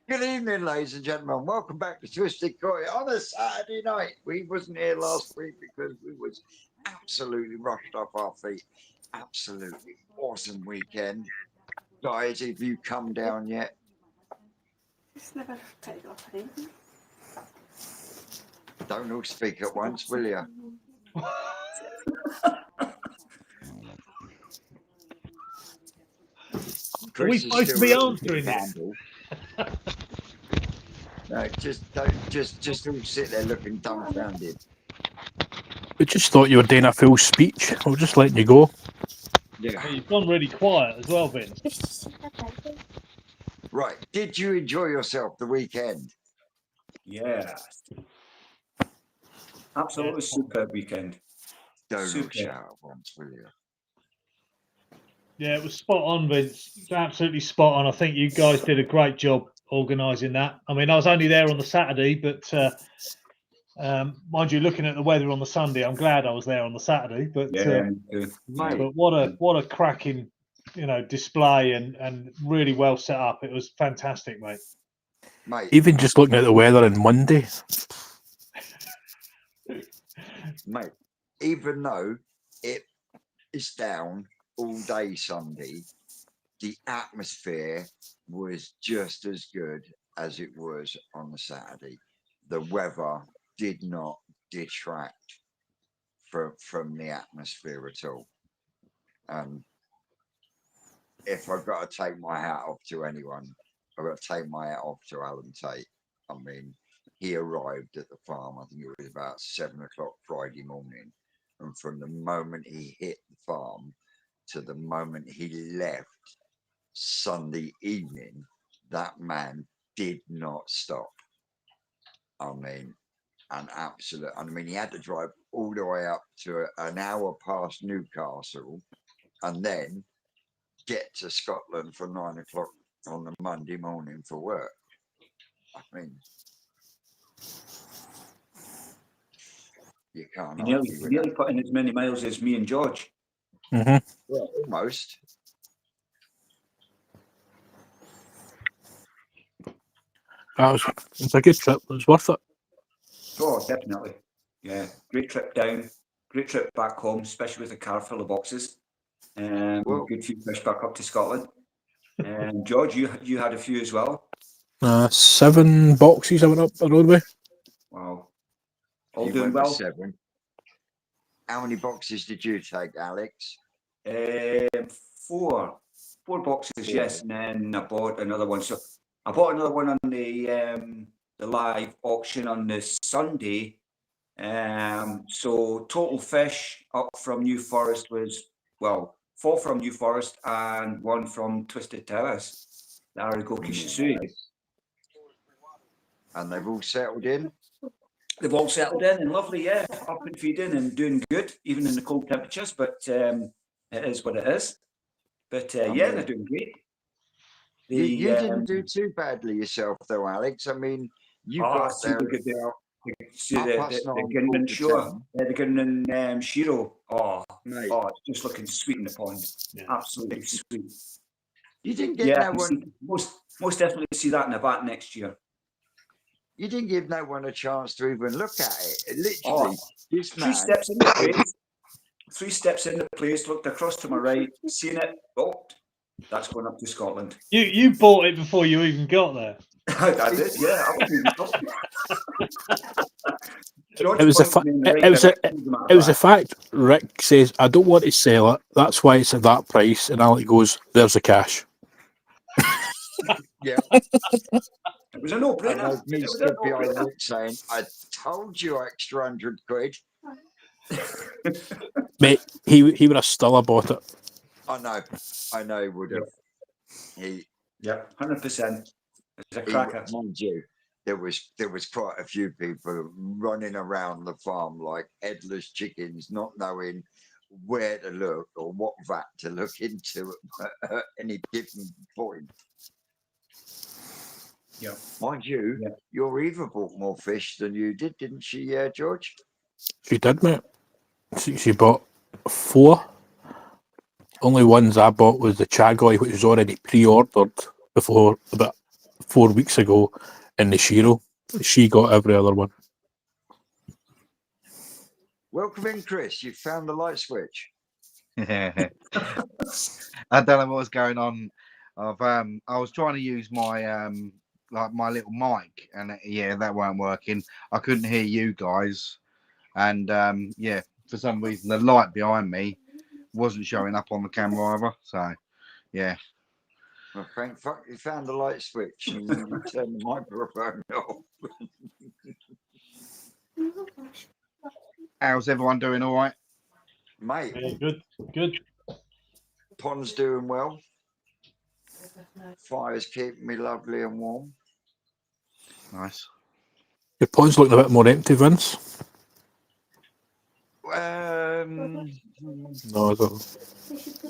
Good evening, ladies and gentlemen. Welcome back to Twisted Koi on a Saturday night. We wasn't here last week because we was absolutely rushed off our feet. Absolutely awesome weekend. Guys, have you come down yet? Just never take off anything. Don't all speak at once, will you? Are we supposed to be answering this? No, just all sit there looking dumbfounded. We just thought you were doing a full speech. We're just letting you go. Yeah. You've gone really quiet as well, Vince. Right. Did you enjoy yourself the weekend? Yeah. Absolutely superb weekend. Don't shout once, will you? Yeah, it was spot on, Vince. It's absolutely spot on. I think you guys did a great job organising that. I mean, I was only there on the Saturday, but mind you, looking at the weather on the Sunday, I'm glad I was there on the Saturday. But but what a cracking, display and really well set up. It was fantastic, mate. Even just looking at the weather on Monday. Mate, even though it is down all day Sunday, the atmosphere was just as good as it was on the Saturday. The weather did not detract from the atmosphere at all. If I've got to take my hat off to anyone, I've got to take my hat off to Alan Tate. I mean, he arrived at the farm, I think it was about 7 o'clock Friday morning. And from the moment he hit the farm to the moment he left Sunday evening, that man did not stop. I mean, he had to drive all the way up to an hour past Newcastle and then get to Scotland for 9 o'clock on the Monday morning for work. I mean, you can't. You nearly put in as many miles as me and George. Mm-hmm. Well, almost. It was a good trip. It was worth it. Oh, definitely. Yeah, great trip down. Great trip back home, especially with a car full of boxes. Good few fish back up to Scotland. And George, you had a few as well. 7 boxes I went up the roadway. Wow. All doing well. 7. How many boxes did you take, Alex? 4 boxes, yes, and then I bought another one. So I bought another one on the live auction on the Sunday. So total fish up from New Forest was 4 from New Forest and 1 from Twisted Terrace. Laragoki Shisui. And they've all settled in? They've all settled in and lovely, yeah. Up and feeding and doing good, even in the cold temperatures, but it is what it is. But they're doing great. You didn't do too badly yourself, though, Alex. I mean, you got there. The Gunman Shore, the Gunman Shiro. Oh, it's just looking sweet in the pond. Yeah. Absolutely sweet. You didn't get no one. Most definitely see that in the bat next year. You didn't give no one a chance to even look at it. Literally, this man. 3 steps in the place. 3 steps in the place. Looked across to my right, seen it. Oh, that's going up to Scotland. You bought it before you even got there. I did, yeah. It was a fact. Rick says, "I don't want to sell it. That's why it's at that price." And Alec goes, "There's the cash." Yeah. It was a no-brainer. Me stood behind Rick saying, "I told you extra 100 quid." Mate, he would have still bought it. I know he would have. Yeah, 100%. It's a cracker. Mind you, there was quite a few people running around the farm like headless chickens, not knowing where to look or what vat to look into at any given point. Yeah. Mind you, your Eva bought more fish than you did, didn't she, George? She did, mate. She bought 4. Only ones I bought was the Chagoy, which was already pre-ordered before about 4 weeks ago, and the Shiro. She got every other one. Welcome in, Chris. You found the light switch. I don't know what was going on. I was trying to use my like my little mic, and yeah, that weren't working. I couldn't hear you guys, and yeah, for some reason the light behind me wasn't showing up on the camera either. So yeah, Well, thank fuck you found the light switch and you turned the microphone off. how's everyone doing? All right? Mate, Yeah, good. pond's doing well. Fire's keeping me lovely and warm. Nice. Your pond's looking a bit more empty, Vince. Um, No, I don't.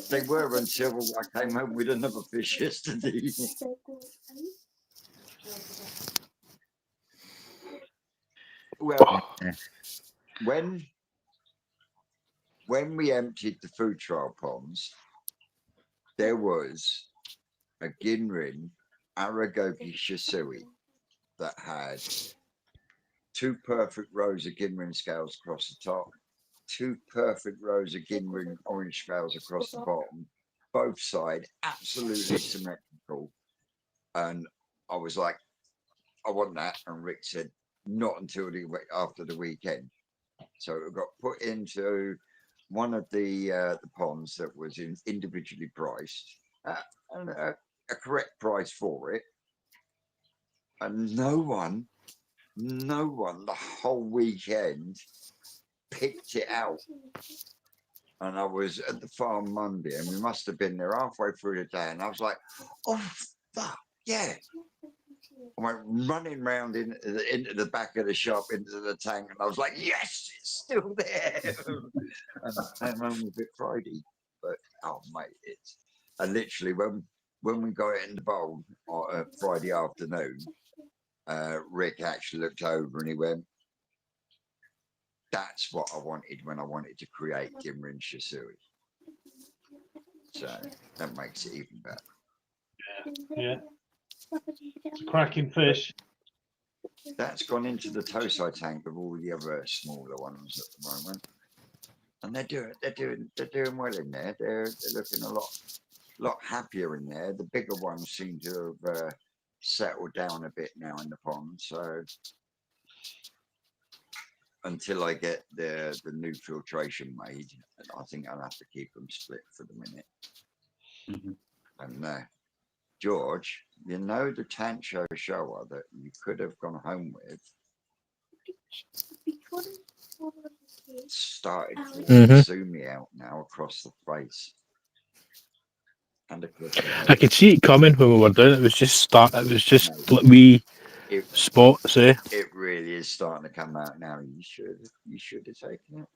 they were until I came home with another fish yesterday. Well, when we emptied the food trial ponds, there was a Ginrin Aragogi Shisui that had 2 perfect rows of Ginrin scales across the top, 2 perfect rows of Ginrin orange scales across the bottom, both sides absolutely symmetrical. And I was like, I want that. And Rick said, not until after the weekend. So it got put into one of the ponds that was individually priced, and a correct price for it. And no one the whole weekend picked it out. And I was at the farm Monday, and we must have been there halfway through the day, and I was like, oh fuck yeah. I went running round into the back of the shop, into the tank, and I was like, yes, it's still there. And I came home with it Friday. But oh mate, it's literally when we got it in the bowl Friday afternoon, Rick actually looked over and he went, that's what I wanted when I wanted to create Ginrin Shisui. So that makes it even better. Yeah. It's a cracking fish. That's gone into the Tosai tank with all the other smaller ones at the moment, and they're doing well in there. They're looking a lot happier in there. The bigger ones seem to have settled down a bit now in the pond. So until I get the new filtration made, I think I'll have to keep them split for the minute. And George, you know the Tancho shower that you could have gone home with started to zoom me out now across the face. And I could see it coming when we were doing it. It was just like wee spots, eh? It really is starting to come out now. You should have taken it.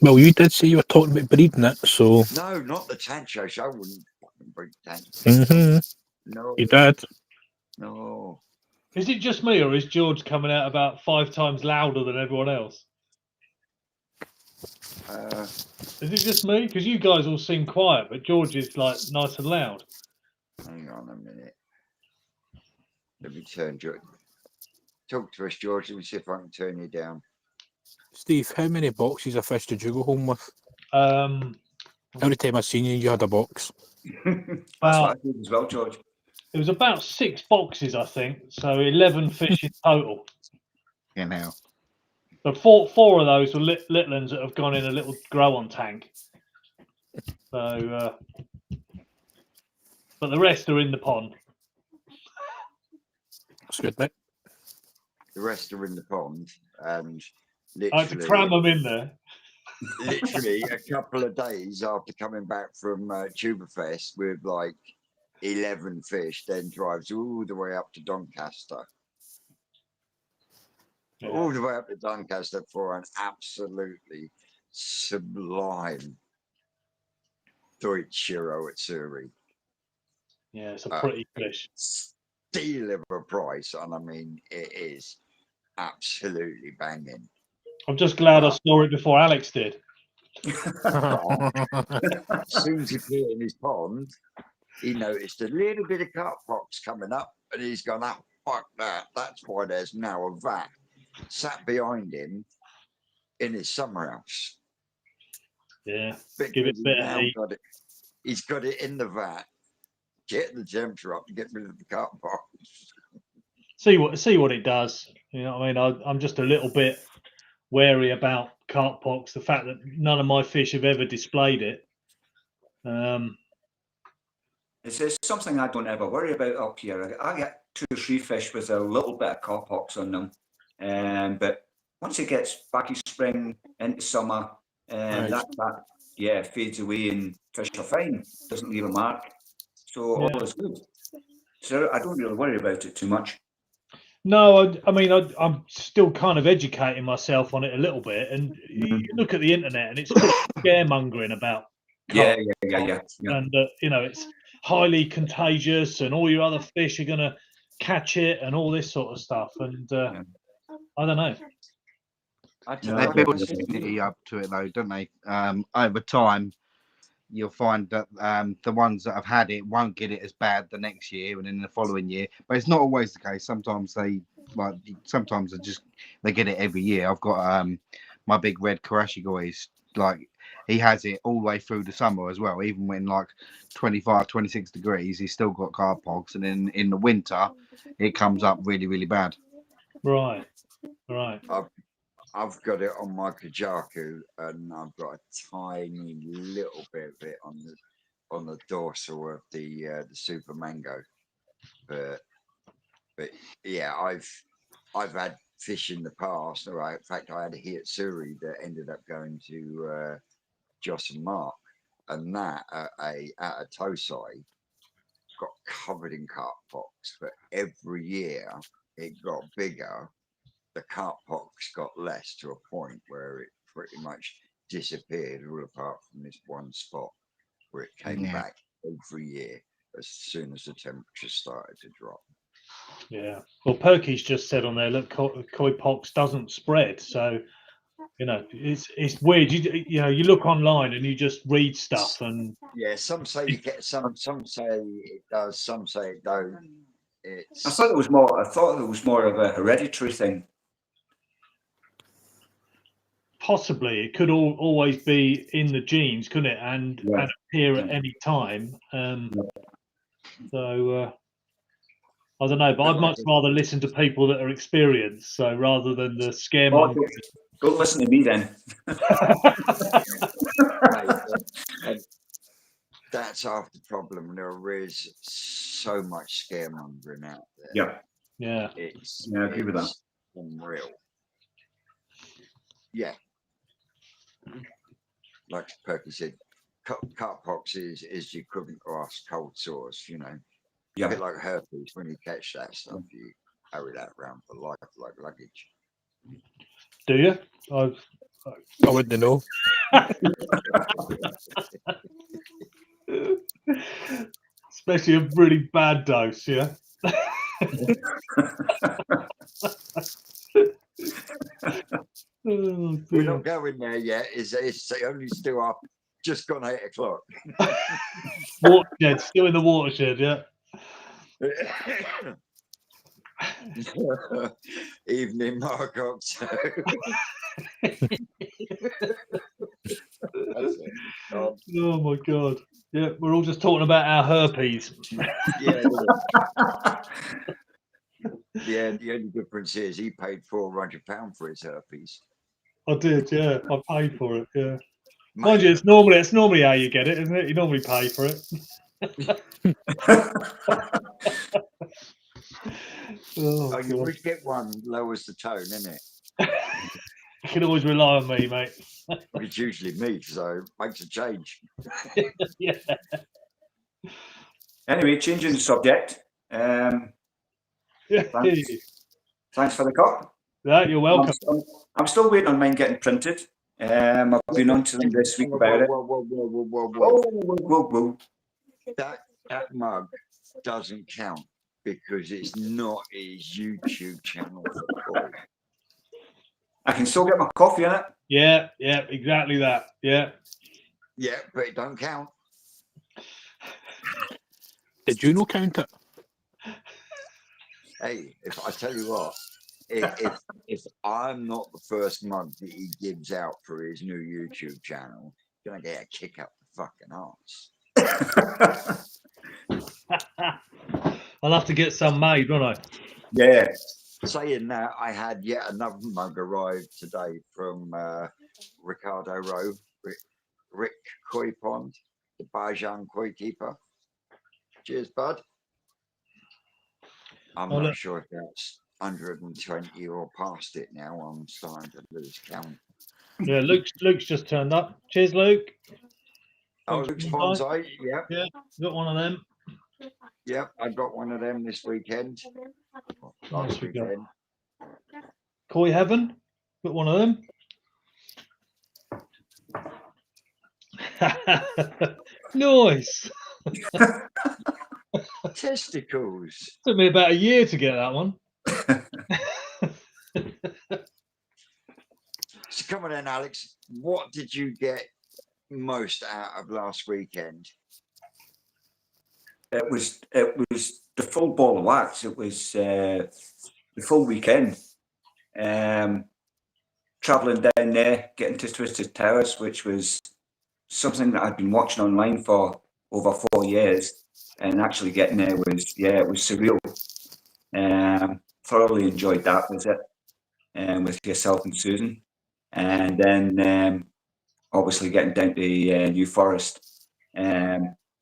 Well, you did say you were talking about breeding it, so. No, not the Tancho show. I wouldn't fucking breed Tancho. Mm-hmm. No. You did. No. Is it just me, or is George coming out about 5 times louder than everyone else? Is it just me? Because you guys all seem quiet, but George is like nice and loud. Hang on a minute. Let me turn George. Talk to us, George. Let me see if I can turn you down. Steve, how many boxes of fish did you go home with? Every time I seen you, you had a box. That's what I did as well, George. It was about 6 boxes, I think. So 11 fish in total. Yeah, now. But four of those were little ones that have gone in a little grow-on tank. So, but the rest are in the pond. That's good, mate. The rest are in the pond, and I had to literally, cram them in there. literally a couple of days after coming back from Tuba Fest with like 11 fish, then drives all the way up to Doncaster. Yeah. All the way up to Doncaster for an absolutely sublime Deutsch Shiro at Surrey. Yeah, it's a pretty fish. Steal of a price, and I mean it is absolutely banging. I'm just glad I saw it before Alex did. As soon as he put it in his pond, he noticed a little bit of carp pox coming up, and he's gone, "Oh, fuck that!" That's why there's now a vat sat behind him in his summer house. Yeah. Because Give it a he's bit of now heat. got it. He's got it in the vat. Get the temperature up to get rid of the carp pox. See what it does. You know what I mean? I'm just a little bit wary about carp pox. The fact that none of my fish have ever displayed it. It's something I don't ever worry about up here. I get 2 or 3 fish with a little bit of carp pox on them, but once it gets back in spring into summer, Right. that fades away and fish are fine. Doesn't leave a mark, so Yeah. all is good. So I don't really worry about it too much. No, I mean, I'm still kind of educating myself on it a little bit. And you look at the internet, and it's scaremongering about Yeah. carp, and you know, it's highly contagious, and all your other fish are going to catch it, and all this sort of stuff. And I don't know. They build a sensitivity up to it, though, don't they? Over time, you'll find that the ones that have had it won't get it as bad the next year and in the following year. But it's not always the case. Sometimes they get it every year. I've got my big red Karashigoi, like he has it all the way through the summer as well. Even when like 25, 26 degrees, he's still got carp pox, and then in the winter, it comes up really, really bad. Right. I've got it on my Kajaku, and I've got a tiny little bit of it on the dorsal of the Super Mango. But yeah, I've had fish in the past. All right, in fact, I had a Hiatsuri that ended up going to Joss and Mark, and that at a Tosai got covered in carp pox. But every year it got bigger. The carp pox got less, to a point where it pretty much disappeared, all apart from this one spot where it came back every year as soon as the temperature started to drop. Yeah. Well, Perky's just said on there, look, koi pox doesn't spread. So, you know, it's weird. You know, you look online and you just read stuff, and yeah, some say you get some say it does, some say it don't. I thought it was more of a hereditary thing. Possibly it could always be in the genes, couldn't it? And appear at any time. So I don't know, but I'd much rather listen to people that are experienced, so rather than the scaremongers. Don't listen to me then. That's half the problem. There is so much scaremongering out there. Yeah. I agree with that. Unreal. Yeah. Like Perky said, carp pox is the equivalent to us cold sores, you know. A bit like herpes. When you catch that stuff, you carry that around for life like luggage. Do you? I wouldn't know. Especially a really bad dose, yeah. We're not going there yet. It's only still up. Just gone 8 o'clock. Watershed, still in the watershed, yeah. Evening, Mark. Oh my god. Yeah, we're all just talking about our herpes. Yeah. Yeah, the only difference is he paid £400 for his herpes. I did, yeah. I paid for it, yeah. Mind you, it's normally how you get it, isn't it? You normally pay for it. Oh, you always get one, lowers the tone, isn't it? You can always rely on me, mate. It's usually me, so it makes a change. Yeah. Anyway, changing the subject. Thanks for the cup. Yeah, you're welcome. I'm still waiting on mine getting printed. I've been on to them this week about it. Whoa. That mug doesn't count because it's not his YouTube channel for Koi. I can still get my coffee in it. Yeah, exactly that. Yeah. Yeah, but it don't count. Did you not count it? Hey, if I tell you what, if I'm not the first mug that he gives out for his new YouTube channel, you're gonna get a kick up the fucking arse. I'll have to get some made, won't I? Yeah. Saying that, I had yet another mug arrive today from Ricardo Rowe, Rick Koi Pond, the Bajan Koi keeper. Cheers, bud. I'm Oh, not look. sure if that's 120 or past it now. I'm starting to lose count. Yeah, Luke's just turned up. Cheers, Luke. Oh, Thanks Luke's for the invite. bonsai. Yep. Yeah, got one of them. Yep. I got one of them this weekend. Last we go. weekend. Koi Heaven, got one of them. Nice. Testicles. Took me about a year to get that one. So come on then, Alex. What did you get most out of last weekend? It was the full ball of wax. It was the full weekend. Traveling down there, getting to Twisted Towers, which was something that I'd been watching online for over 4 years, and actually getting there was, it was surreal. Thoroughly enjoyed that visit with yourself and Susan, and then obviously getting down to New Forest.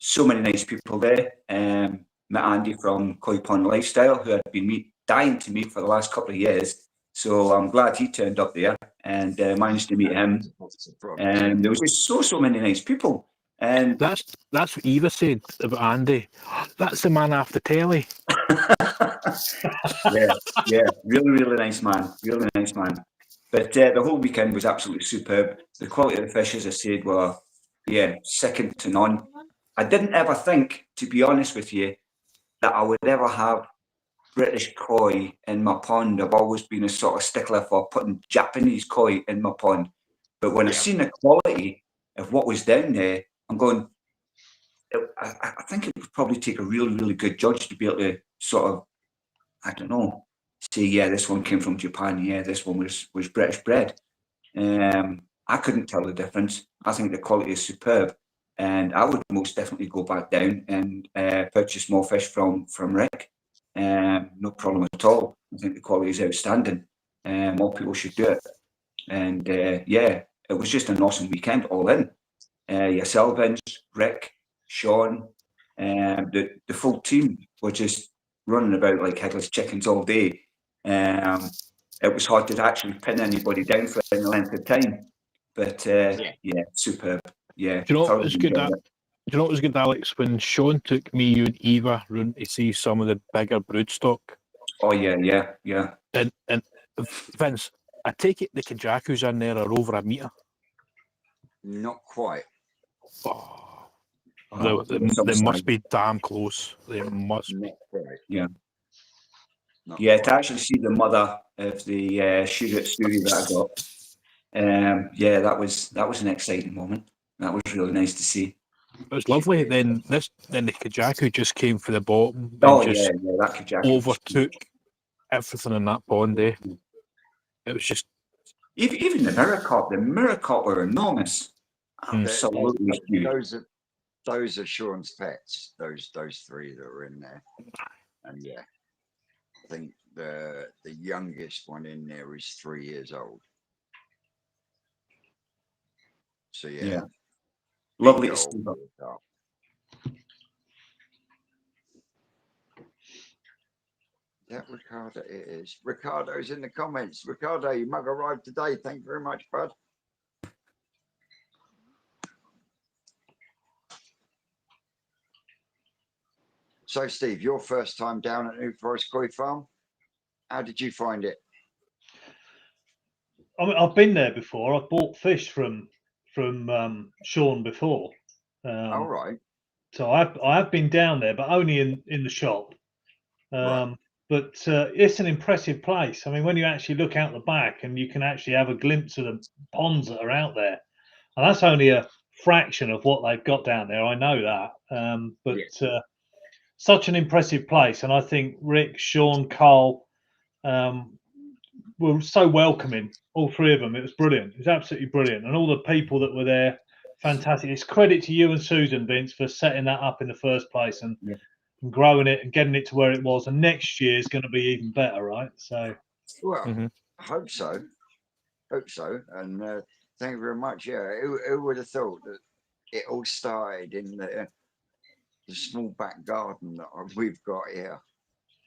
So many nice people there. Met Andy from Koi Pond Lifestyle, who I'd been dying to meet for the last couple of years. So I'm glad he turned up there and managed to meet him. And there was just so many nice people. And That's what Eva said about Andy. That's the man after telly. yeah, really nice man, really nice man. But the whole weekend was absolutely superb. The quality of the fish, as I said, were second to none. I didn't ever think, to be honest with you, that I would ever have British koi in my pond. I've always been a sort of stickler for putting Japanese koi in my pond. But when I seen the quality of what was down there, I'm going, I think it would probably take a really good judge to be able to sort of, I don't know, say, this one came from Japan, this one was British bred. I couldn't tell the difference. I think the quality is superb. And I would most definitely go back down and purchase more fish from Rick. No problem at all. I think the quality is outstanding. More people should do it. And it was just an awesome weekend all in. Yourself, Vince, Rick, Sean, the full team were just running about like headless chickens all day. It was hard to actually pin anybody down for any length of time. But superb. Yeah. Do you know what was good? Do you know what was good, Alex? When Sean took me, you and Eva round to see some of the bigger broodstock. Oh yeah. And Vince, I take it the Kajakus in there are over a metre. Not quite. They must be damn close. They must be. Not quite. Yeah. Not To quite. actually see the mother of the Shooter Stewie that I got. That was an exciting moment. That was really nice to see. It was lovely. Then the Kajaku just came for the bottom. Oh and just that Kajaku overtook everything in that pond. It was just even the mirror caught were enormous. Absolutely huge. Those are Sean's pets. Those three that were in there, and I think the youngest one in there is 3 years old. So lovely to see. Yeah, Ricardo, it is. Ricardo's in the comments. Ricardo, your mug arrived today. Thank you very much, bud. So, Steve, your first time down at New Forest Koi Farm. How did you find it? I mean, I've been there before. I've bought fish from Sean before. All right. So I have been down there, but only in the shop. Right. but it's an impressive place. I mean, when you actually look out the back and you can actually have a glimpse of the ponds that are out there, and that's only a fraction of what they've got down there. I know that, but such an impressive place, and I think Rick, Sean, Carl were so welcoming. All three of them. It was brilliant. It was absolutely brilliant, and all the people that were there, fantastic. It's credit to you and Susan, Vince, for setting that up in the first place and growing it and getting it to where it was. And next year is going to be even better, right? So, well, I hope so. Hope so. And thank you very much. Yeah, who would have thought that it all started in the small back garden that we've got here?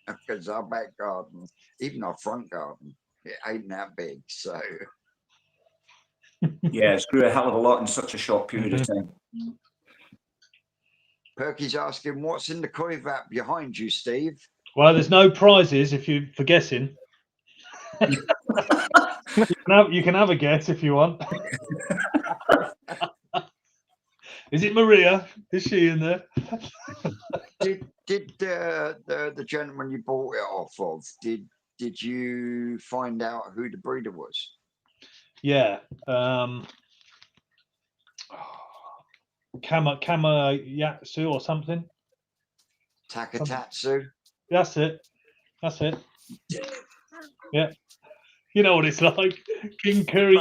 Because our back garden, even our front garden, it ain't that big. So, Yeah, it's grew a hell of a lot in such a short period of time. Perky's asking, what's in the koi vat behind you, Steve? well, there's no prizes if you for guessing. You can have a guess if you want. Is it Maria? Is she in there? Did the gentleman you bought it off of, did you find out who the breeder was? Yeah. Kama Yatsu or something. Takatatsu? That's it. That's it. Yeah. You know what it's like. King Curry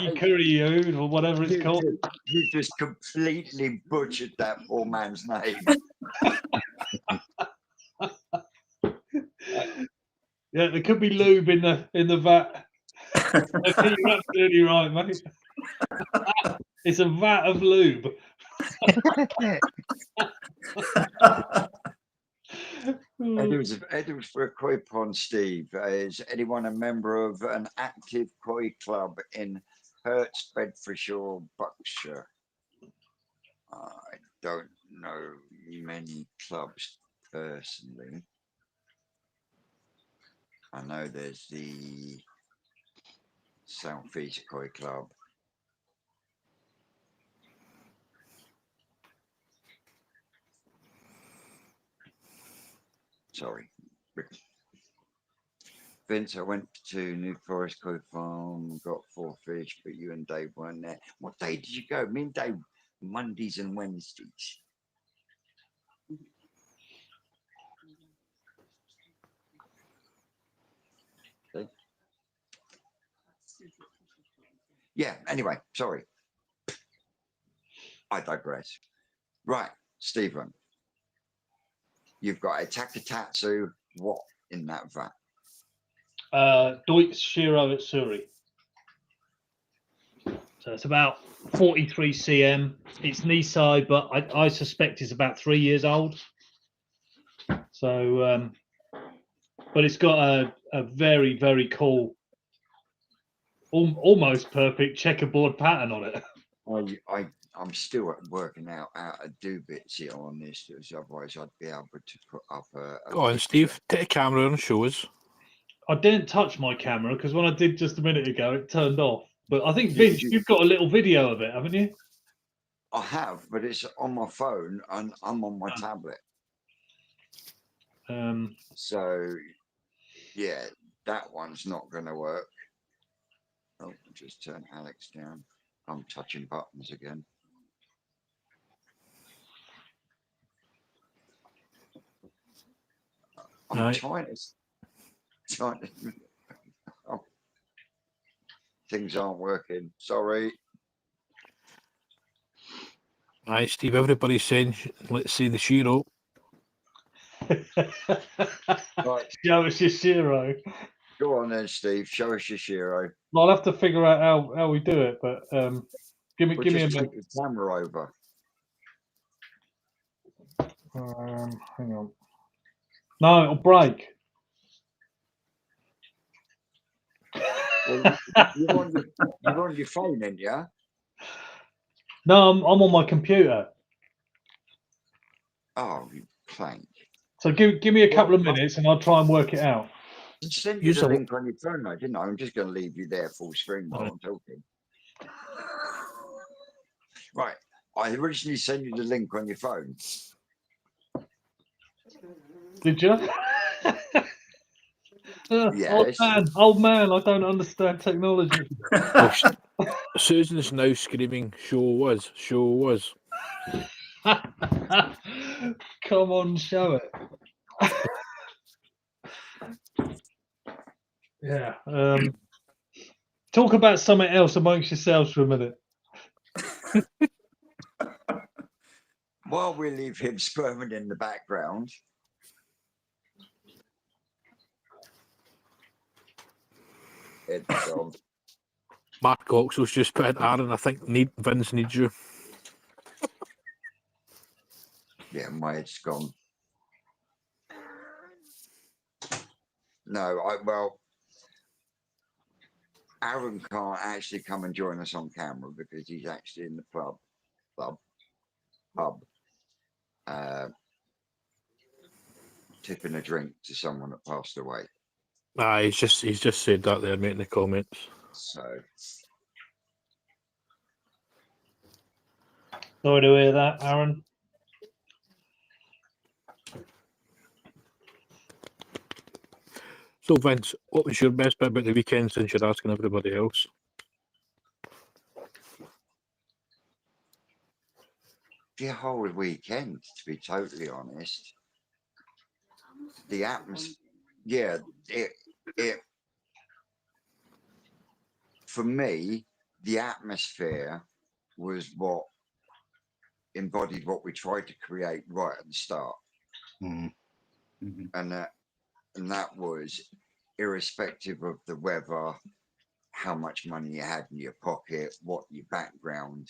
or whatever it's called. You just completely butchered that poor man's name. Yeah, there could be lube in the vat. I think you're absolutely right, mate. It's a vat of lube. Edwards for a koi pond, Steve. Is anyone a member of an active koi club in Herts, Bedfordshire, or Berkshire? I don't know many clubs personally. I know there's the Southeast Koi Club. Sorry. Vince, I went to New Forest Koi Farm, got 4 fish, but you and Dave weren't there. What day did you go? Me and Dave, Mondays and Wednesdays. Okay. Yeah, anyway, sorry. I digress. Right, Stephen. You've got a Takatatsu, what in that vat? Deutz Shiro Atsuri. So it's about 43 cm. It's Nisai, but I suspect it's about 3 years old. So, but it's got a very, very cool, almost perfect checkerboard pattern on it. I'm still working out how to do bits here on this, because otherwise I'd be able to put up a Go on, Steve. Take a camera and show us. I didn't touch my camera because when I did just a minute ago, it turned off. But I think, Vince, you've got a little video of it, haven't you? I have, but it's on my phone and I'm on my tablet. So, yeah, that one's not going to work. Oh, just turn Alex down. I'm touching buttons again. I'm trying to oh, things aren't working. Sorry. Aye, Steve, everybody's saying, let's see the Shiro. Right. Show us your Shiro. Go on then, Steve. Show us your Shiro. Well, I'll have to figure out how we do it, but give me a minute. Take the camera over. Hang on. No, it'll break. Well, you're on your phone, ain't you? No, I'm on my computer. Oh, you plank. So give me a couple of minutes and I'll try and work it out. I sent you the link on your phone, though, didn't I? I'm just going to leave you there full screen while I'm talking. Right. I originally sent you the link on your phone. Did you? Yes. Old man, I don't understand technology. Oh, Susan's now screaming, show us. Come on, show it. Yeah. Talk about something else amongst yourselves for a minute. While we leave him squirming in the background. It's Mark Oxley's just put in, Aaron, I think Vince needs you. yeah, my head's gone. No, well, Aaron can't actually come and join us on camera because he's actually in the pub, tipping a drink to someone that passed away. He's just said that there, mate, in the comments. So Sorry to hear that, Aaron. So, Vince, what was your best bit about the weekend since you're asking everybody else? the whole weekend, to be totally honest, the atmosphere, yeah, it for me, the atmosphere was what embodied what we tried to create right at the start. Mm. And that was irrespective of the weather, how much money you had in your pocket, what your background.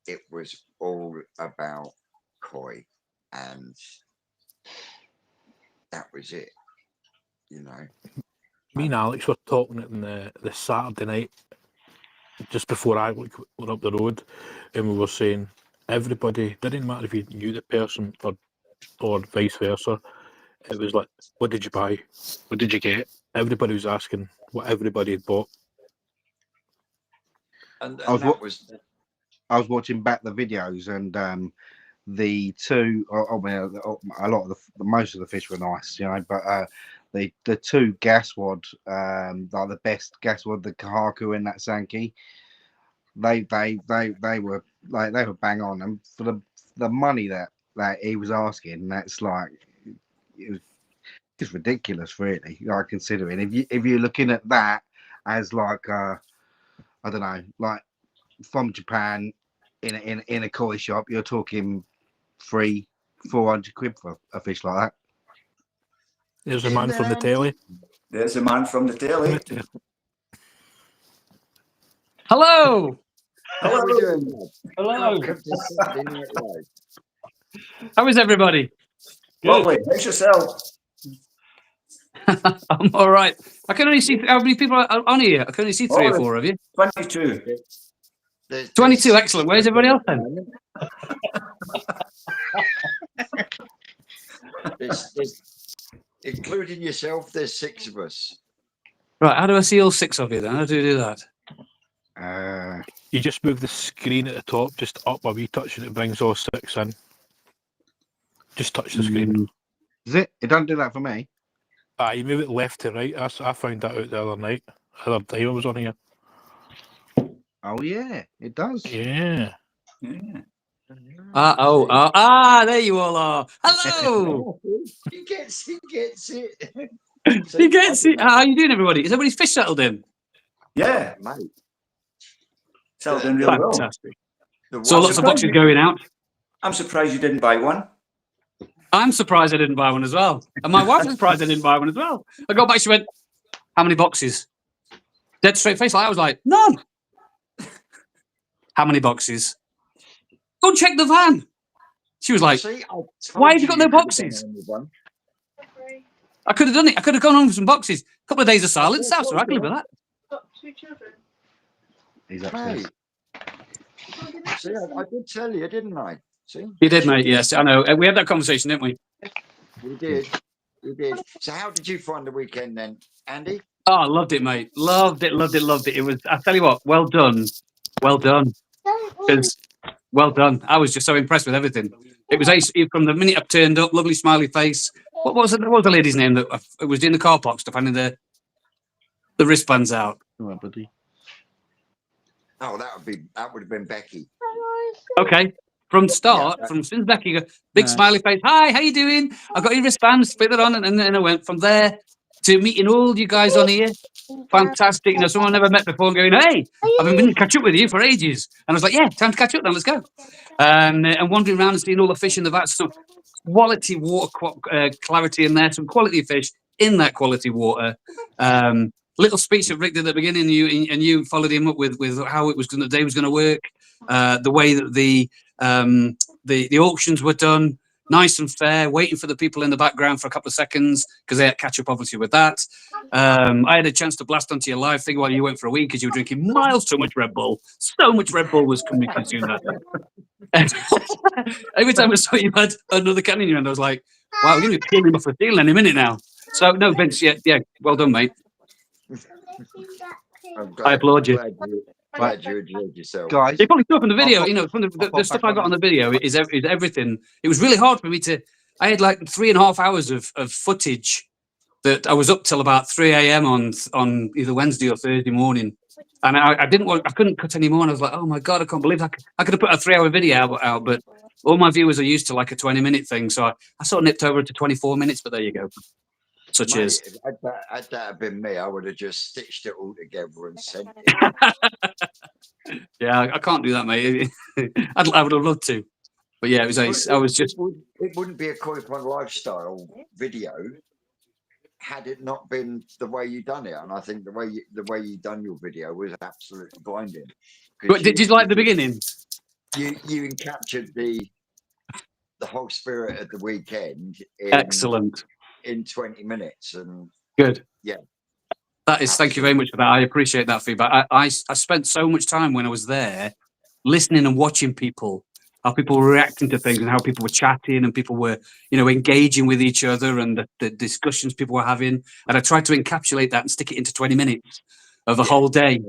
It was all about Koi, and that was it, you know. Me and Alex were talking on the Saturday night, just before I went up the road, and we were saying everybody, didn't matter if you knew the person or vice versa, it was like, what did you buy? What did you get? Everybody was asking what everybody had bought. And I was that was I was watching back the videos, and the two, a lot of most of the fish were nice, you know, but the two gaswad, like the best gaswad, the Kahaku and that Sankey, they were like, they were bang on, and for the money that he was asking, that's like, it was just ridiculous, really. Like, considering if you're looking at that as like I don't know, like from Japan in a koi shop, you're talking 300-400 quid for a fish like that. There's a man from the telly. There's a man from the telly. Hello. how are we doing? Hello. Welcome to Saturday Night Live. How is everybody? Lovely. How's yourself? I'm all right. I can only see how many people are on here. I can only see three or four of you. 22. There's 22. Excellent. Where's everybody else then? including yourself, there's 6 of us. Right. How do I see all 6 of you then? How do you do that? You just move the screen at the top just up a wee touch and it brings all 6 in. Just touch the screen. Is it? It doesn't do that for me. You move it left to right. I found that out the other night. The other day I was on here. Oh yeah, it does. Yeah. Yeah. There you all are. Hello. He gets it. You get see. How are you doing, everybody? Is everybody's fish settled in? Yeah. Mate. Settled in really well. Fantastic. The So one- lots of boxes going out. I'm surprised you didn't buy one. I'm surprised I didn't buy one as well. And my wife's surprised I didn't buy one as well. I got back, she went, how many boxes? Dead straight face. I was like, none. How many boxes? Go check the van. She was like, See, I why told have you got you no could have boxes? done one. I could have done it. I could have gone home with some boxes. A couple of days of silence. That's all right. I can live with that. Got 2 children. He's upstairs. Mate, see, I did tell you, didn't I? See, You did, mate. Yes, I know. We had that conversation, didn't we? we did. We did. So, how did you find the weekend then, Andy? Oh, I loved it, mate. Loved it. It was, I tell you what, well done. Well done. Well done. I was just so impressed with everything. It was ace from the minute I turned up, lovely smiley face, What was it? What was the lady's name that was doing the car park stuff, handing the wristbands out? Right, buddy. Oh, that would have been Becky. Okay. From the start, Yeah. from since Becky, big No. smiley face. Hi, how you doing? I got your wristbands, put it on, and then I went from there to meeting all you guys on here. Fantastic. You know, someone I never met before, and going, hey, I've been meaning to catch up with you for ages. And I was like, yeah, time to catch up then, let's go. And wandering around and seeing all the fish in the vats, some quality water clarity in there, some quality fish in that quality water. Little speech that Rick did at the beginning, and you followed him up with how it was the day was going to work, the way that the auctions were done, nice and fair, waiting for the people in the background for a couple of seconds because they had to catch up obviously with that. I had a chance to blast onto your live thing while you went for a week because you were drinking miles too much Red Bull. So much Red Bull was consumed that day. Every time I saw you had another can in your hand, I was like, wow, we're going to be peeling off the deal any minute now. So no, Vince, yeah, well done, mate. I applaud you. Glad you enjoyed yourself. Guys, You probably saw from the video, you know, from the stuff I got on the video is everything. It was really hard for me I had like 3.5 hours of footage that I was up till about 3 a.m. on either Wednesday or Thursday morning. And I couldn't cut any more. And I was like, oh my God, I can't believe I could have put a 3-hour video out, but all my viewers are used to like a 20-minute thing. So I sort of nipped over to 24 minutes, but there you go. So cheers. Had that have been me, I would have just stitched it all together and sent it. Yeah, I can't do that, mate. I would have loved to. But yeah, it was I was just... It wouldn't be a Koi Pond lifestyle video had it not been the way you done it. And I think the way you done your video was absolutely blinding. But did you like the beginning? You captured the whole spirit of the weekend. Excellent. In 20 minutes. And good. Yeah. That is, thank you very much for that. I appreciate that feedback. I spent so much time when I was there listening and watching people, how people were reacting to things and how people were chatting and people were, you know, engaging with each other and the discussions people were having. And I tried to encapsulate that and stick it into 20 minutes of the whole day.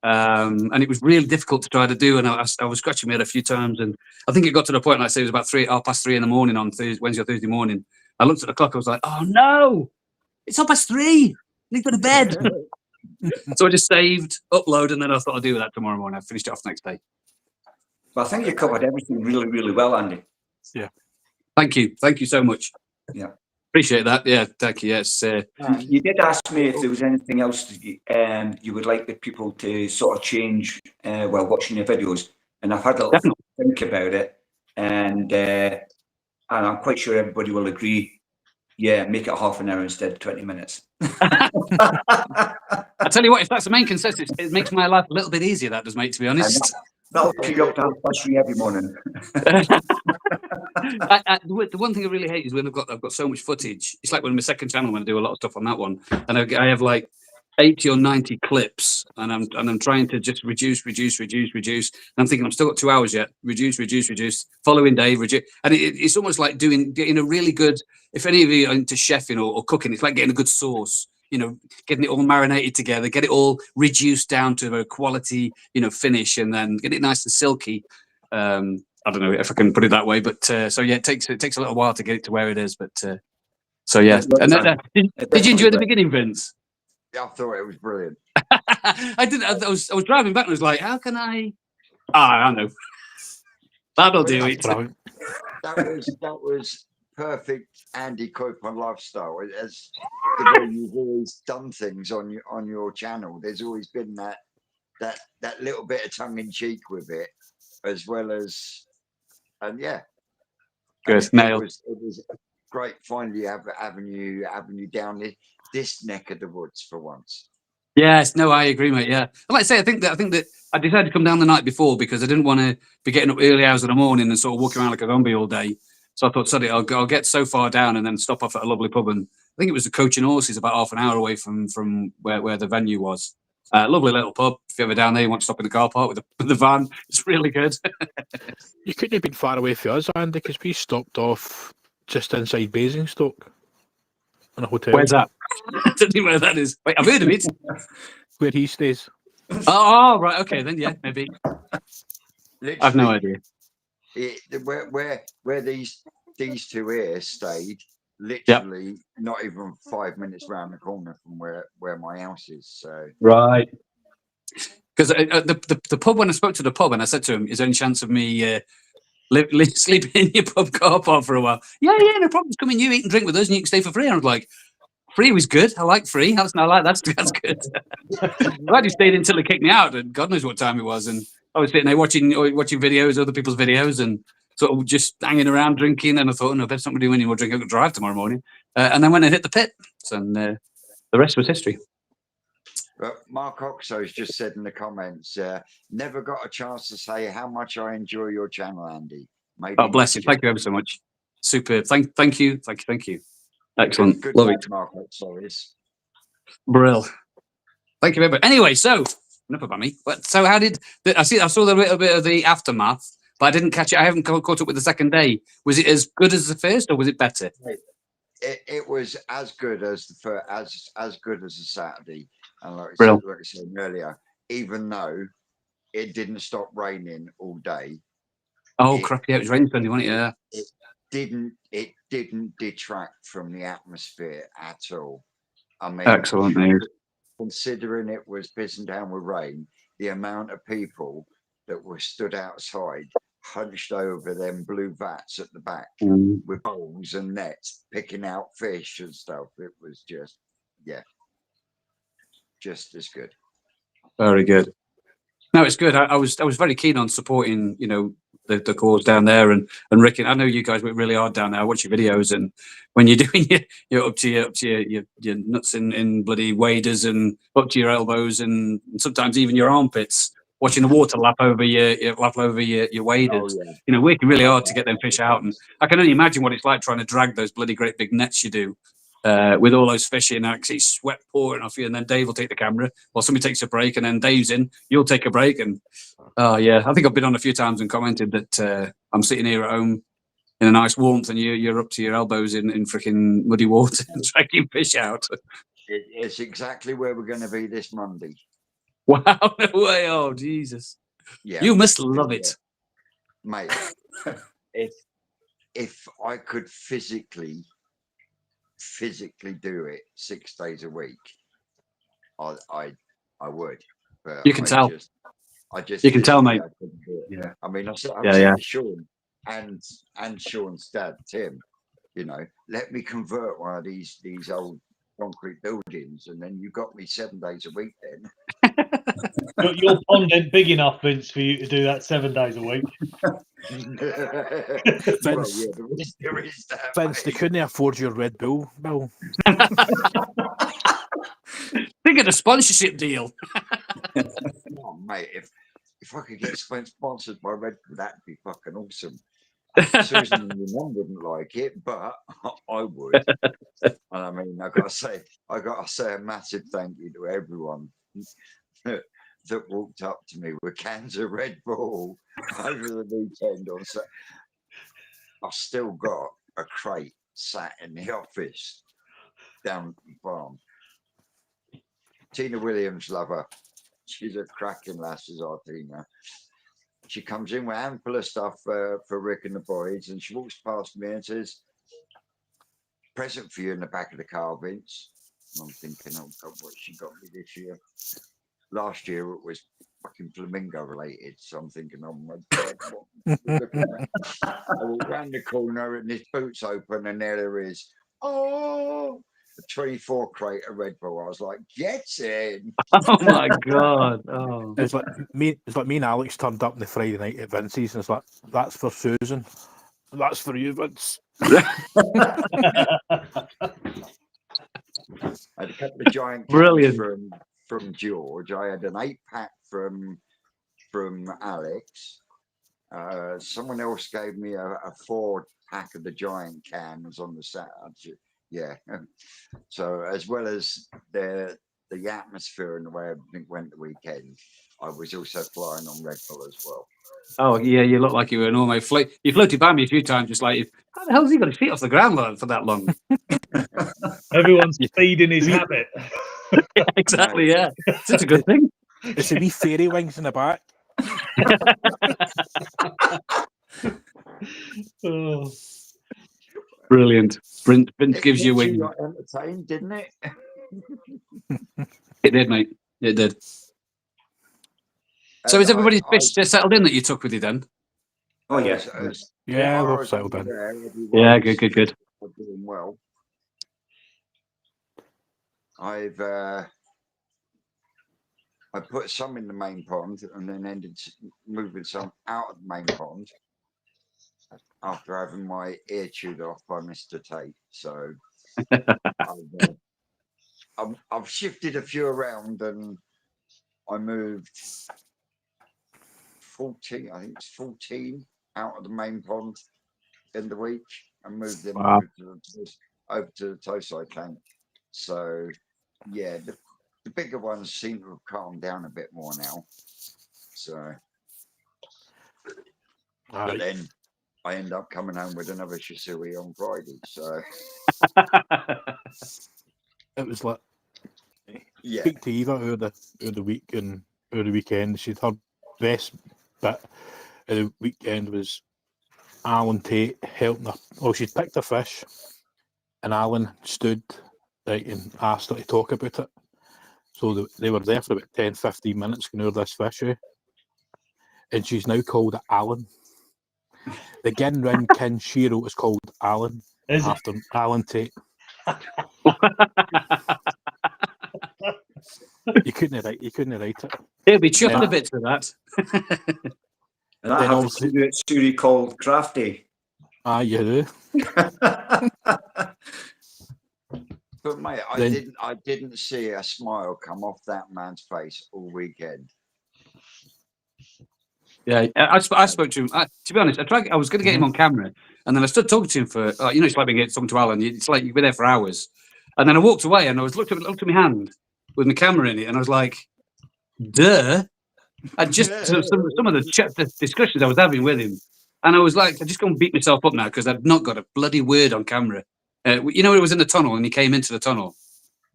And it was really difficult to try to do. And I was scratching my head a few times. And I think it got to the point, like I say, it was about 3:30 in the morning on Wednesday or Thursday morning. I looked at the clock. I was like, "Oh no, it's 3:30. I need to go to bed." So I just saved, upload, and then I thought I'd do that tomorrow morning. I finished it off next day. Well, I think you covered everything really, really well, Andy. Yeah. Thank you so much. Yeah. Appreciate that. Yeah, thank you. Yes. You did ask me if there was anything else that you would like the people to sort of change while watching your videos, and I've had a little think about it, and I'm quite sure everybody will agree. Yeah, make it half an hour instead of 20 minutes. I tell you what, if that's the main consensus, it makes my life a little bit easier. That does, mate. To be honest. That'll keep you up to 3:30 every morning. The one thing I really hate is when I've got so much footage. It's like when my second channel, when I do a lot of stuff on that one, and I have like 80 or 90 clips, and I'm trying to just reduce. And I'm thinking I've still got 2 hours yet. Reduce. Following day, reduce. And it's almost like getting a really good. If any of you are into chefing or cooking, it's like getting a good sauce. You know, getting it all marinated together, get it all reduced down to a quality, you know, finish, and then get it nice and silky. I don't know if I can put it that way, but so yeah, it takes a little while to get it to where it is. But so yeah. And did you enjoy the beginning, Vince? Yeah, I thought it was brilliant. I did. I was driving back and I was like, how can I? I know. That'll do it. That was perfect Andy Koi Pond lifestyle. As the way you've always done things on your channel, there's always been that little bit of tongue in cheek with it, as well as, and yeah, good. Nailed. It was great finally having you down this neck of the woods for once. Yes, no, I agree, mate. Yeah, like I say, I think that I decided to come down the night before because I didn't want to be getting up early hours in the morning and sort of walking around like a zombie all day. So I thought, sorry, I'll get so far down and then stop off at a lovely pub. And I think it was the Coach and Horses, about half an hour away from where the venue was. Lovely little pub. If you're ever down there, you want to stop in the car park with the van. It's really good. You couldn't have been far away from us, Andy, because we stopped off just inside Basingstoke in a hotel. Where's that? I don't know where that is. Wait, I've heard of it. Where he stays. Oh, right. Okay, then, yeah, maybe. I've no idea. Where these two here stayed, literally not even 5 minutes round the corner from where my house is. So Right. Because the pub, when I spoke to the pub and I said to him, is there any chance of me sleeping in your pub car park for a while? Yeah, no problem. Come in, you eat and drink with us and you can stay for free. And I was like, free was good. I like free. That's good. I'm glad you stayed until they kicked me out. And God knows what time it was. And I was sitting there watching videos, other people's videos, and sort of just hanging around drinking. And I thought, no, there's something to do anymore. Drink. I've got to drive tomorrow morning. And then when I hit the pit, and the rest was history. but Mark Oxo's just said in the comments, never got a chance to say how much I enjoy your channel, Andy. Maybe Oh, bless you. next year. Thank you ever so much. Super. Thank you. Excellent. Good Love lad, it. Mark Oxo is. Brill. Thank you very much. Anyway, so enough about me. But so how did I saw a little bit of the aftermath, but I didn't catch it. I haven't caught up with the second day. Was it as good as the first, or was it better? It was as good as as good as the Saturday, and like Brill. I said earlier, even though it didn't stop raining all day, Oh It- crap! Yeah, it was raining Sunday, wasn't it? Yeah. it didn't detract from the atmosphere at all. I mean, Excellent news. considering it was pissing down with rain, the amount of people that were stood outside, hunched over them blue vats at the back Mm. with bowls and nets, picking out fish and stuff. It was just, just as good. Very good. No, it's good. I was very keen on supporting, the cause down there, and Rick. And I know you guys work really hard down there. I watch your videos, and when you're doing you're up to your nuts in bloody waders and up to your elbows, and sometimes even your armpits, watching the water lap over your waders. Oh, yeah. Working really hard to get them fish out, and I can only imagine what it's like trying to drag those bloody great big nets you do. With all those fish in, actually sweat pouring off you, and then Dave will take the camera, or somebody takes a break, and then Dave's in, you'll take a break, and I think I've been on a few times and commented that I'm sitting here at home in a nice warmth, and you're up to your elbows in freaking muddy water and dragging fish out. It's exactly where we're going to be this Monday. Wow, no way! Oh Jesus, Yeah, you must love it. mate. if I could physically do it 6 days a week, I would. But You can tell. I just You can tell, mate. I couldn't do it. Yeah. I mean, I said Yeah. to Sean and Sean's dad, Tim, let me convert one of these old concrete buildings, and then you got me 7 days a week then. Your pond ain't big enough, Vince, for you to do that 7 days a week. Well, Vince, yeah, there is that. Vince, they mate. couldn't afford your Red Bull, Bill. Think of the sponsorship deal. Oh, mate, if I could get sponsored by Red Bull, that'd be fucking awesome. Susan and your mum wouldn't like it, but I would. And I mean, I gotta say a massive thank you to everyone that walked up to me with cans of Red Bull over the weekend. I've still got a crate sat in the office down at the farm. Tina Williams, love her. She's a cracking lass, is our Tina. She comes in with a handful of stuff for Rick and the boys, and she walks past me and says, "Present for you in the back of the car, Vince." And I'm thinking, oh God, what she got me this year? Last year it was fucking flamingo related, so I'm thinking, oh my God, what are we looking at? I walk round the corner and this boot's open, and there is, a 24 crate of Red Bull. I was like, get in. Oh my God! Oh. It's like me and Alex turned up on the Friday night at Vince's, and it's like, that's for Susan, that's for you, Vince. I had a couple of giant cans Brilliant. from George. I had an 8-pack from Alex. Someone else gave me a 4-pack of the giant cans on the Saturday. Yeah. So as well as the atmosphere and the way everything went the weekend, I was also flying on Red Bull as well. Oh yeah, you look like you were an almost float. You floated by me a few times, just like, how the hell has he got his feet off the ground for that long? Everyone's feeding his habit. Yeah, exactly. Yeah, such a good thing. It's a wee fairy wings in the back. Oh. Brilliant. Brent gives you a kept wing. lot entertained, didn't it? It did, mate. It did. So And is everybody's I fish settled in that you took with you then? Oh, yes. Yeah, far we've as settled I'm in. aware, Yeah, everyone's good, good, good. doing well. I put some in the main pond and then ended moving some out of the main pond after having my ear chewed off by Mr. Tate. So I've shifted a few around and I moved 14, I think it's 14 out of the main pond in the week and moved them Wow. over to the Tosai tank. So yeah, the bigger ones seem to have calmed down a bit more now. So, but then I end up coming home with another Shisui on Friday. So It was like yeah, speak to Eva over the week and over the weekend. She'd her best bit of the weekend was Alan Tate helping her. Well, she'd picked a fish, and Alan stood right and asked her to talk about it. So they were there for about 10-15 minutes going over this fish, and she's now called it Alan. The Gin Rin Kin Shiro is called Alan Is it? after Alan Tate. You couldn't write it. He'll be chuffed Yeah. a bit for that. And I Then have obviously- to do it Suri called Crafty. You do. but mate, Then- I didn't see a smile come off that man's face all weekend. Yeah, I spoke to him. To be honest, I was going to get him on camera, and then I stood talking to him for, it's like being talking to Alan. It's like you've been there for hours, and then I walked away and I was looked at my hand with my camera in it, and I was like, "Duh!" I just some of the discussions I was having with him, and I was like, "I just going to beat myself up now because I've not got a bloody word on camera." It was in the tunnel, and he came into the tunnel,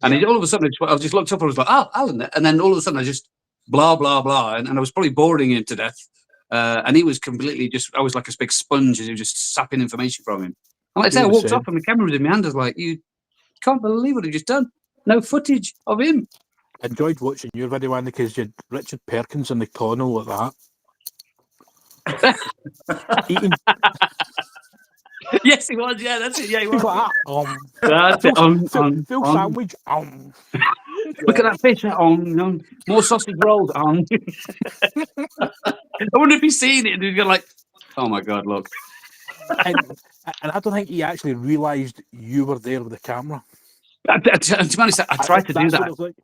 and all of a sudden I just looked up and I was like, "Oh, Alan!" And then all of a sudden I just blah blah blah, and I was probably boring him to death. And he was completely I was like a big sponge as he was just sapping information from him. And like I said, I walked off and the camera was in my hand. I was like, you can't believe what I've just done. No footage of him. Enjoyed watching your video, Andy, because you had Richard Perkins in the tunnel like that. Eating Yes, he was. Yeah, that's it. Yeah, he was. like That's it. Phil sandwich. Look at that fish. More sausage rolls. I wonder if he's seen it and he's going like, oh my God, look. And I don't think he actually realised you were there with the camera. To be honest, I tried to do That's what that. it was like.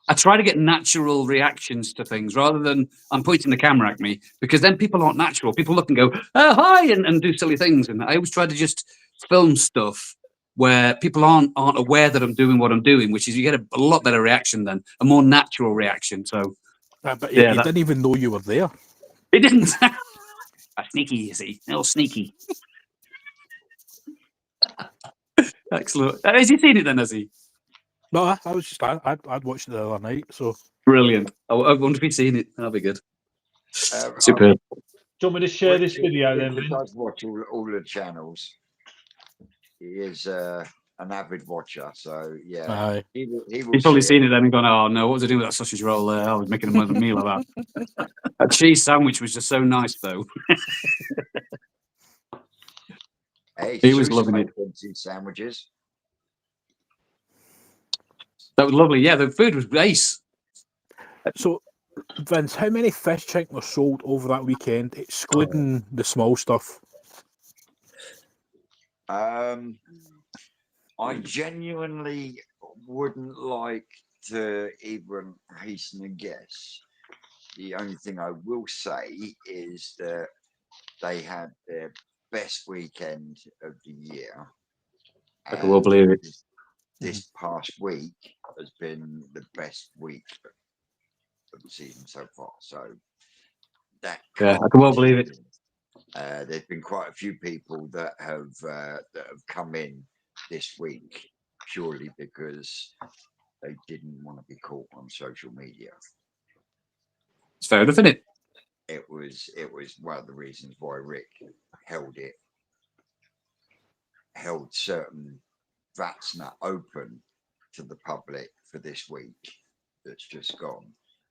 I try to get natural reactions to things rather than I'm pointing the camera at me, because then people aren't natural. People look and go, oh, hi, and do silly things. And I always try to just film stuff where people aren't aware that I'm doing what I'm doing, which is you get a lot better reaction then, a more natural reaction. So, But he Yeah, didn't even know you were there. it didn't. Sneaky, you see. A little sneaky. Excellent. Has he seen it then, has he? No, I was just I'd watched it the other night, so Brilliant. I wonder if he's seen it. That'll be good. Super. Superb. Do you want me to share this video then, He Vin? does watch all the channels. He is an avid watcher, so yeah, aye. he will He's probably see seen it then and gone, oh no, what was I doing with that sausage roll there? I was making a meal of that. That cheese sandwich was just so nice though. Hey, He was Susan loving made it. plenty of sandwiches. That was lovely. Yeah, the food was ace. So, Vince, how many fish chink were sold over that weekend, excluding the small stuff? I genuinely wouldn't like to even hasten a guess. The only thing I will say is that they had their best weekend of the year. I can well believe it. This past week has been the best week of the season so far. So that Yeah, I can well believe it. There's been quite a few people that have come in this week purely because they didn't want to be caught on social media. It's fair enough, isn't it? It was one of the reasons why Rick held it held certain vats not open to the public for this week that's just gone,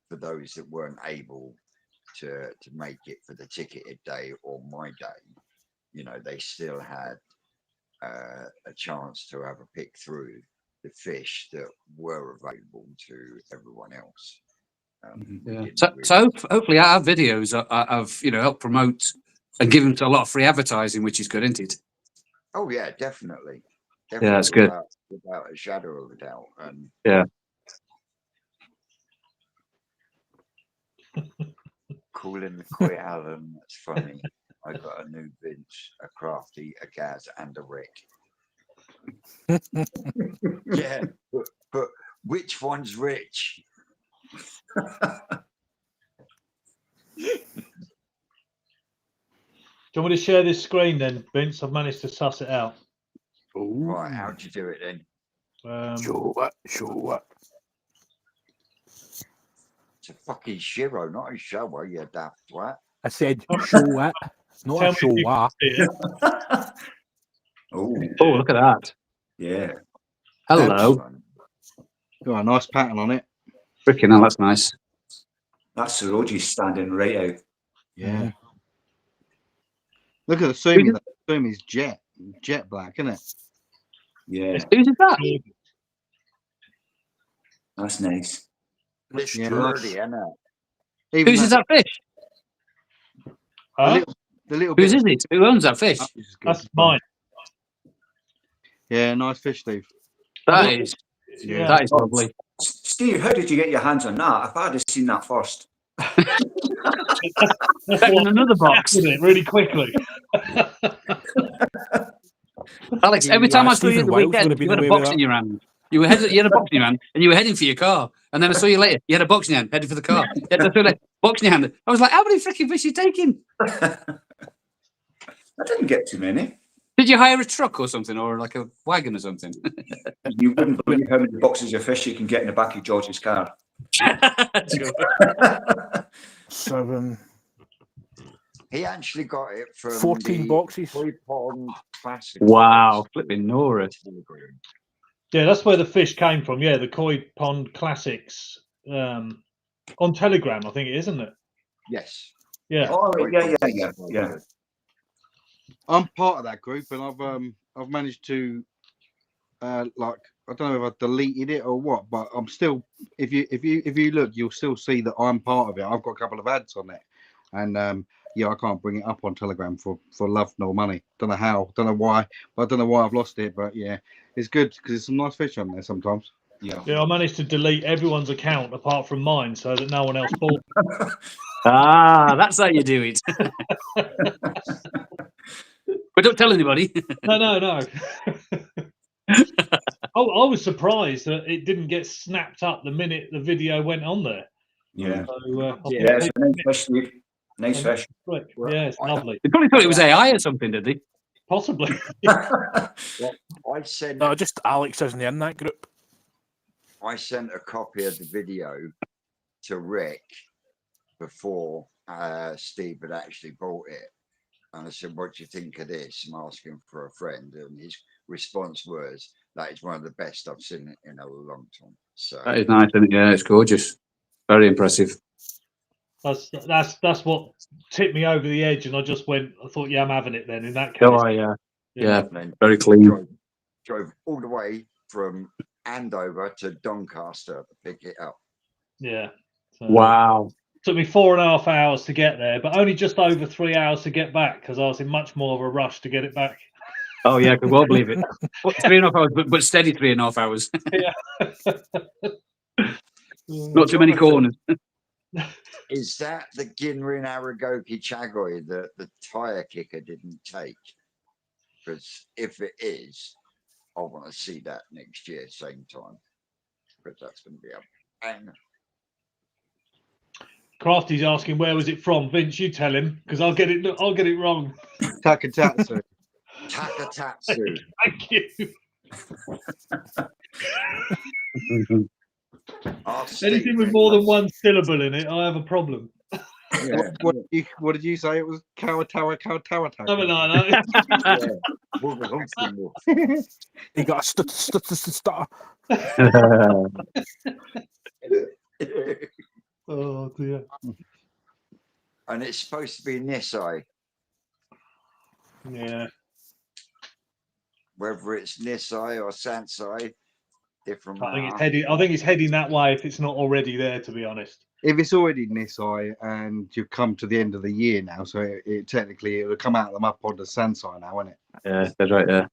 for those that weren't able to make it for the ticketed day or my day. You know, they still had a chance to have a pick through the fish that were available to everyone else. We Yeah. didn't So, really- so hopefully our videos have helped promote and give them a lot of free advertising, which is good, isn't it? Oh yeah, definitely. Yeah, that's good. Without a shadow of a doubt. And Yeah. calling the Coy Allen, that's funny. I got a new Vince, a Crafty, a Gaz, and a Rick. Yeah, but which one's rich? Do you want me to share this screen then, Vince? I've managed to suss it out. Right, how'd you do it then? Show it. It's a fucking Shiro, not a shower, you daft twat. I said show it, not Tell a me show if you what. can see it. Oh, Oh, look at that. yeah. Hello. Excellent. Got a nice pattern on it. Freaking hell, that's nice. That's Soroji standing right out. Yeah. Look at the Sumi. The Sumi's jet black, isn't it? Yeah, Who's that? that's nice. It's Yeah, dirty, nice. isn't it? Even Whose is that fish? Huh? The little Whose bit. is it? Who owns that fish? Which is good. That's mine. Yeah, nice fish, Steve. That is Yeah. that is lovely. Steve, how did you get your hands on that? If I'd have seen that first. That's Back in what another box. happened it really quickly. Alex, every time I saw you Stephen the Wilde's weekend, gonna be you had the a way box with in your hand. You had a box in your hand, and you were heading for your car. And then I saw you later. You had a box in your hand, heading for the car. You had a box in your hand. I was like, how many freaking fish are you taking? I didn't get too many. Did you hire a truck or something, or like a wagon or something? You wouldn't believe how many boxes of fish you can get in the back of George's car. 7, He actually got it from 14 the boxes. Koi Pond Classic. Wow, flipping Nora. Yeah, that's where the fish came from. Yeah, the Koi Pond Classics on Telegram, I think it is, isn't it? Yes. Yeah. Oh, Koi yeah. Pond. I'm part of that group, and I've managed to like, I don't know if I deleted it or what, but I'm still. If you look, you'll still see that I'm part of it. I've got a couple of ads on it, and yeah, I can't bring it up on Telegram for love nor money. Don't know how, don't know why, but I don't know why I've lost it. But yeah, it's good because there's some nice fish on there sometimes. Yeah. Yeah, I managed to delete everyone's account apart from mine so that no one else bought. Ah, that's how you do it. But don't tell anybody. No. I was surprised that it didn't get snapped up the minute the video went on there. Yeah. So, I Yeah, thought It's a nice fish, Steve. Nice fish. quick. Yeah, it's lovely. They probably thought it was AI or something, did they? Possibly. I sent No, just Alex isn't in that group. I sent a copy of the video to Rick before Steve had actually bought it. And I said, what do you think of this? I'm asking for a friend. And his response was, that is one of the best I've seen in a long time. So That is nice, isn't it? Yeah, it's gorgeous. Very impressive. That's what tipped me over the edge, and I just went. I thought, yeah, I'm having it then. In that case, Oh, yeah. Yeah, and then very clean. drove all the way from Andover to Doncaster to pick it up. yeah. So, Wow. Took me 4.5 hours to get there, but only just over 3 hours to get back because I was in much more of a rush to get it back. Oh, yeah, I could well believe it. What, 3.5 hours, but steady 3.5 hours. Not too many corners. Is that the Ginrin Aragoki Chagoy that the tire kicker didn't take? Because if it is, I want to see that next year, same time. Because that's going to be a bang. Crafty's asking where was it from. Vince, you tell him because I'll get it wrong. Takatatsu. Takatatsu. Thank you. Oh, Anything with more than one syllable in it, I have a problem. Yeah, What did you say? It was Kawatawa. Something like that. yeah. Wolverhampton. He got a stutter. Oh dear. And it's supposed to be Nisei. Yeah. Whether it's Nisei or Sansei, different. I think it's matter. heading. I think it's heading that way if it's not already there. To be honest. If it's already Nisei and you've come to the end of the year now, so it technically it will come out of them up on the Sansai now, won't it? Yeah, that's right. Yeah.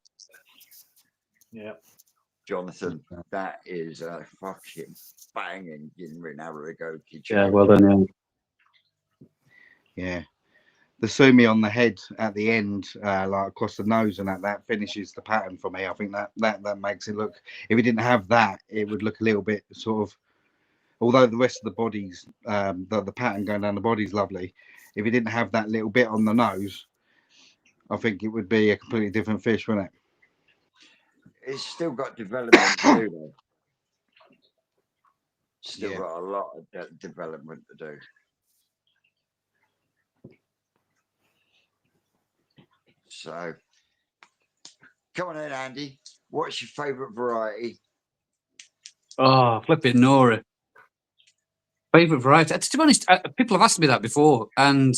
Yeah. Jonathan, that is a fucking banging Ginrin Aragoki. Yeah. Well done. Yeah. Yeah. The sumi on the head at the end, like across the nose, and that finishes the pattern for me. I think that makes it look. If it didn't have that, it would look a little bit sort of. Although the rest of the body's, the pattern going down the body's lovely. If it didn't have that little bit on the nose, I think it would be a completely different fish, wouldn't it? It's still got development to do, though. Still Yeah. got a lot of development to do. So, come on in, Andy. What's your favourite variety? Oh, flipping Nora. Favorite variety? To be honest, people have asked me that before, and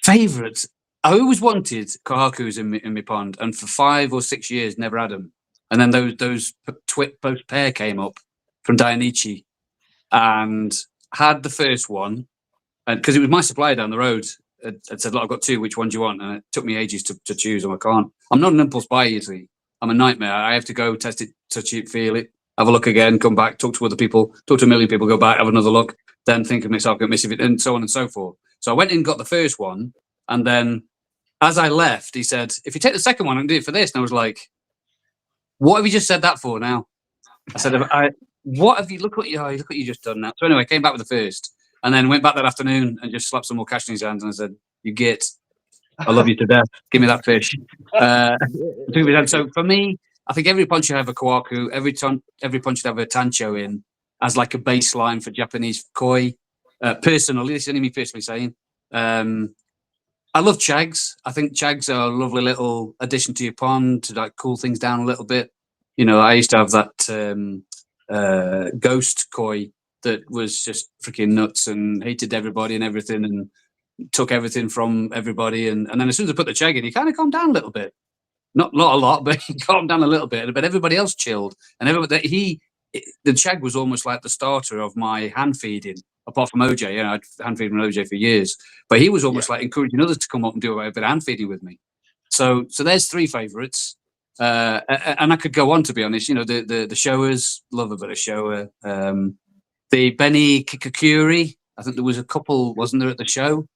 favourites. I always wanted kohakus in my pond, and for 5 or 6 years never had them. And then those post pair came up from Dainichi, and had the first one, and because it was my supplier down the road, I said, "Look, I've got 2. Which one do you want?" And it took me ages to choose, and I can't. I'm not an impulse buyer usually. I'm a nightmare. I have to go test it, touch it, feel it, have a look again, come back, talk to other people, talk to a million people, go back, have another look, then think of myself, get miss it, and so on and so forth. So I went in and got the first one, and then as I left, he said, "If you take the second one, I can do it for this." And I was like, "What have you just said that for now?" I said, "What have you? Look what you just done now." So anyway, I came back with the first, and then went back that afternoon and just slapped some more cash in his hands, and I said, "You git, I love you to death. Give me that fish." So for me, I think every punch should have a kawaku. Every punch should have a tancho in as like a baseline for Japanese koi. Personally, this is only me personally saying. I love chags. I think chags are a lovely little addition to your pond to like cool things down a little bit. You know, I used to have that ghost koi that was just freaking nuts and hated everybody and everything and took everything from everybody. And then as soon as I put the chag in, he kind of calmed down a little bit. Not a lot, but he calmed down a little bit. But everybody else chilled. And the chag was almost like the starter of my hand feeding. Apart from OJ, you know, I'd hand feeding OJ for years, but he was almost like encouraging others to come up and do a bit of hand feeding with me. So there's 3 favourites, and I could go on, to be honest. You know, the showers, love a bit of shower. The Benny Kikakuri, I think there was a couple, wasn't there, at the show?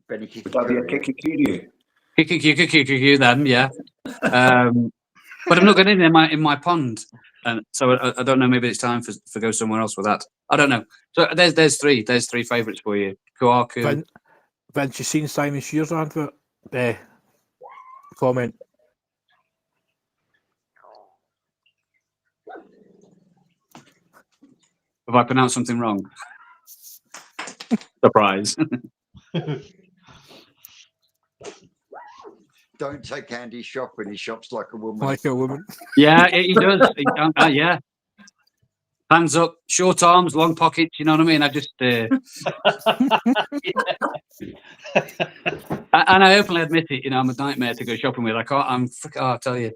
Benny Would that be a Kikakuri. Kikakuri, then, yeah. But I'm not getting in my pond, and so I don't know. Maybe it's time for go somewhere else with that. I don't know. So there's 3 favourites for you. Kawaku. Vince, you seen Simon Shear's advert? Comment. Have I pronounced something wrong? Surprise. Don't take Andy shopping. He shops like a woman. Like a woman. Yeah, he does. Yeah. Hands up, short arms, long pockets. You know what I mean? I just, and I openly admit it. You know, I'm a nightmare to go shopping with. I can't. I tell you,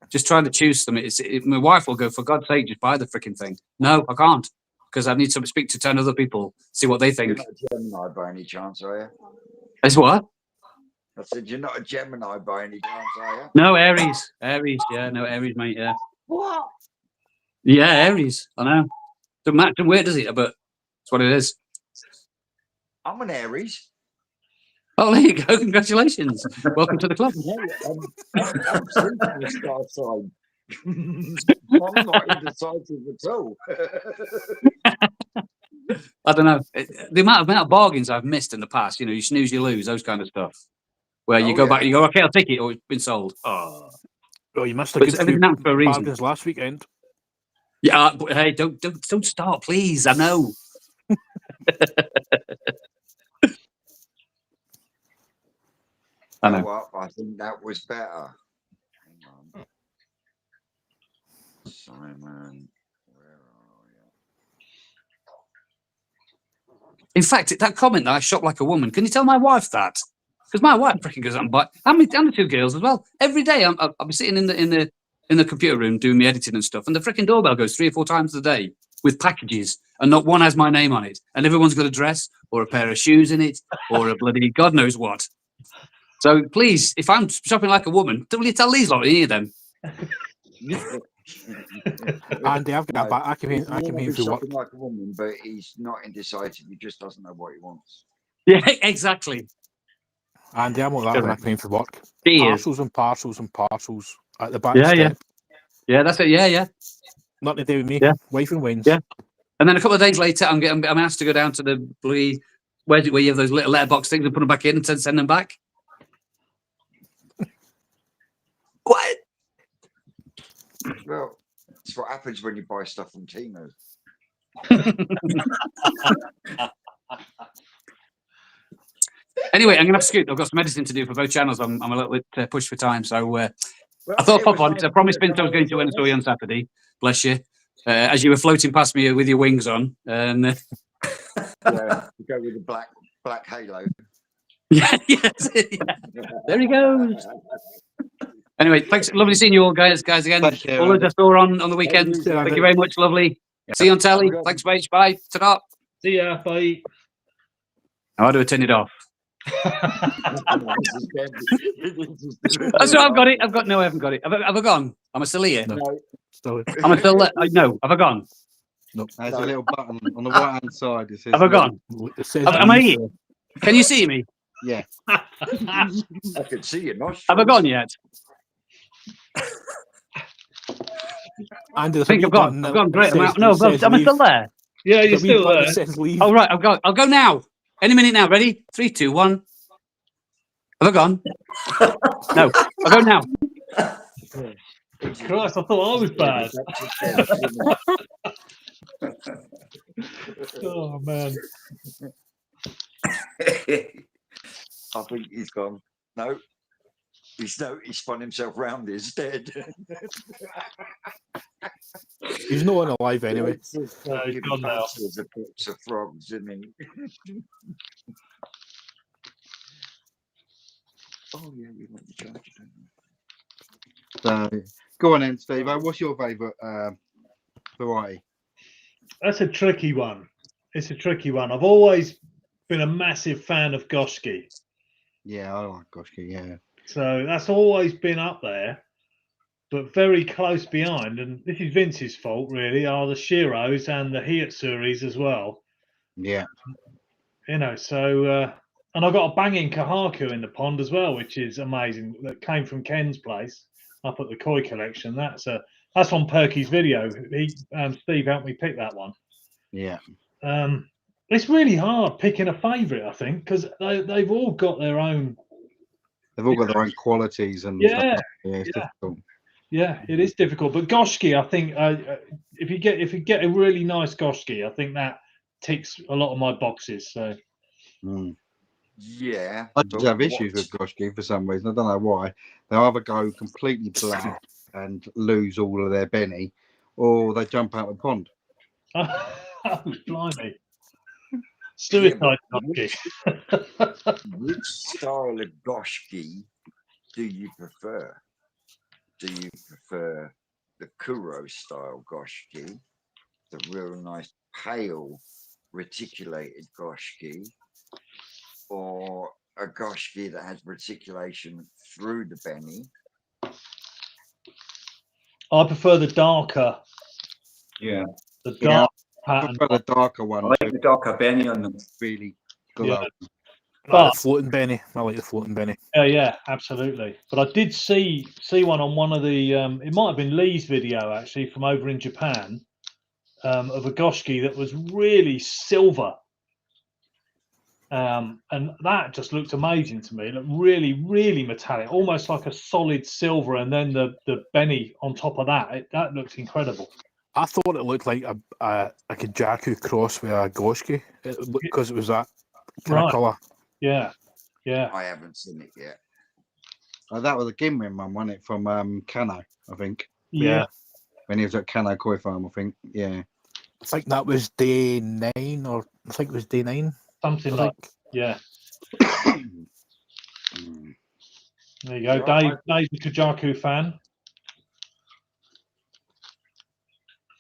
just trying to choose them. My wife will go, "For God's sake, just buy the freaking thing." No, I can't, because I need to speak to 10 other people, see what they You're think. not a Gemini by any chance, are you? As what? I said, you're not a Gemini by any chance, are you? No, Aries. Yeah, no, Aries, mate. Yeah. What? Yeah, Aries. I know. Doesn't matter where does it, but it's what it is. I'm an Aries. Oh, there you go. Congratulations. Welcome to the club. I'm simply a star sign. I'm not indecisive at all. I don't know. The amount of bargains I've missed in the past, you know, you snooze, you lose, those kind of stuff. Where you go back, you go, "Okay, I'll take it," or it's been sold. Oh, Oh, you must have but good everything happens for a reason. bargains last weekend. Yeah, but hey, don't start, please. I know. I Go know. up. I think that was better. Hang on. Simon, where are you? In fact, that comment that I shop like a woman. Can you tell my wife that? Because my wife freaking goes out and buy. And the two girls as well. Every day, I'll be sitting in the computer room doing my editing and stuff, and the freaking doorbell goes 3 or 4 times a day with packages, and not one has my name on it, and everyone's got a dress or a pair of shoes in it or a bloody God knows what. So please, if I'm shopping like a woman, will you tell these lot any of them? Andy, I've got No, a back. I came he's home normally from work. shopping like a woman, but he's not indecisive. He just doesn't know what he wants. Yeah, exactly. Andy, I'm like that when I came home from work. Cheers. Parcels and parcels and parcels at the back Yeah, step. Yeah, that's it. Yeah. Nothing to do with me. Yeah. Wife and wins. Yeah. And then a couple of days later, I'm asked to go down to the bloody where you have those little letterbox things and put them back in and send them back. What? Well, it's what happens when you buy stuff from Timo. Anyway, I'm gonna have to scoot. I've got some editing to do for both channels. I'm a little bit pushed for time, so Well, I thought it pop was on. nice I promised to Vince I was going to, and I know saw you on Saturday. Bless you. As you were floating past me with your wings on, and Yeah, you go with the black halo. yeah, there he goes. Anyway, thanks. Lovely seeing you all, guys again. Thank you, All those Andy. I saw on the weekend. Yeah, Thank you very much. Lovely. See you on telly. Have a good Thanks, mate. Bye. Ta-da. See ya. Bye. How do I turn it off? This is dead. That's right, I've got it. No, I haven't got it. Have I gone? Am I still here? No. No, So, Am I still there? No. Have I gone? There's a little button on the right hand side. It says Have I gone? it says Am I leave. here? Can you see me? Yeah. I can see you. Not Have I gone yet? Andy, I think I've gone. I've gone. Great. Am I still there? Yeah, you're still there. It says leave. Oh, right. I'll go now. Any minute now. Ready? 3, 2, 1. Have I gone? No. I'll go now. Christ, I thought I was bad. Oh man. I think he's gone. No, he's spun himself round instead. He's not on alive anyway. No, he's gone now. There's a box of frogs, isn't he? Oh yeah, we went to church. So go on then, Steve. What's your favourite variety? That's a tricky one. It's a tricky one. I've always been a massive fan of Goshki. Yeah, I like Goshki, yeah. So that's always been up there, but very close behind. And this is Vince's fault, really, are the Shiros and the Hiatsuris as well. Yeah. You know, so, and I've got a banging Kahaku in the pond as well, which is amazing. That came from Ken's place up at the Koi collection. That's on Perky's video. Steve helped me pick that one. Yeah. It's really hard picking a favourite, I think, because they've all got their own. They've all got their own qualities and Yeah, stuff. Yeah, it's difficult. Yeah, it is difficult. But Goshki, I think, if you get a really nice Goshki, I think that ticks a lot of my boxes. So Yeah, I just have issues with Goshki for some reason. I don't know why. They either go completely black and lose all of their Benny, or they jump out of the pond. Oh, blimey. Suicide Goshki. Which style of Goshki do you prefer? Do you prefer the Kuro style Goshki, the real nice pale reticulated Goshki, or a Goshki that has reticulation through the Benny? I prefer the darker, Yeah, the Yeah, dark I pattern. prefer the darker I one. like the darker Benny on them. Really glow. Yeah. I like the floating Benny. I like the floating Benny. Yeah, absolutely. But I did see one on one of the. It might have been Lee's video actually from over in Japan, of a Goshki that was really silver, and that just looked amazing to me. It looked really, really metallic, almost like a solid silver, and then the Benny on top of that. That looked incredible. I thought it looked like a Kajaku cross with a Goshki because it was that kind Right. of colour. Yeah. Yeah. I haven't seen it yet. That was a Gimrin one, wasn't it? From Cano, I think. Yeah. When he was at Cano Koi Farm, I think. Yeah. I think that was day 9, or I think it was day 9. Something I like. think. Yeah. Mm. There you go. Right. Dave's a Kajaku fan.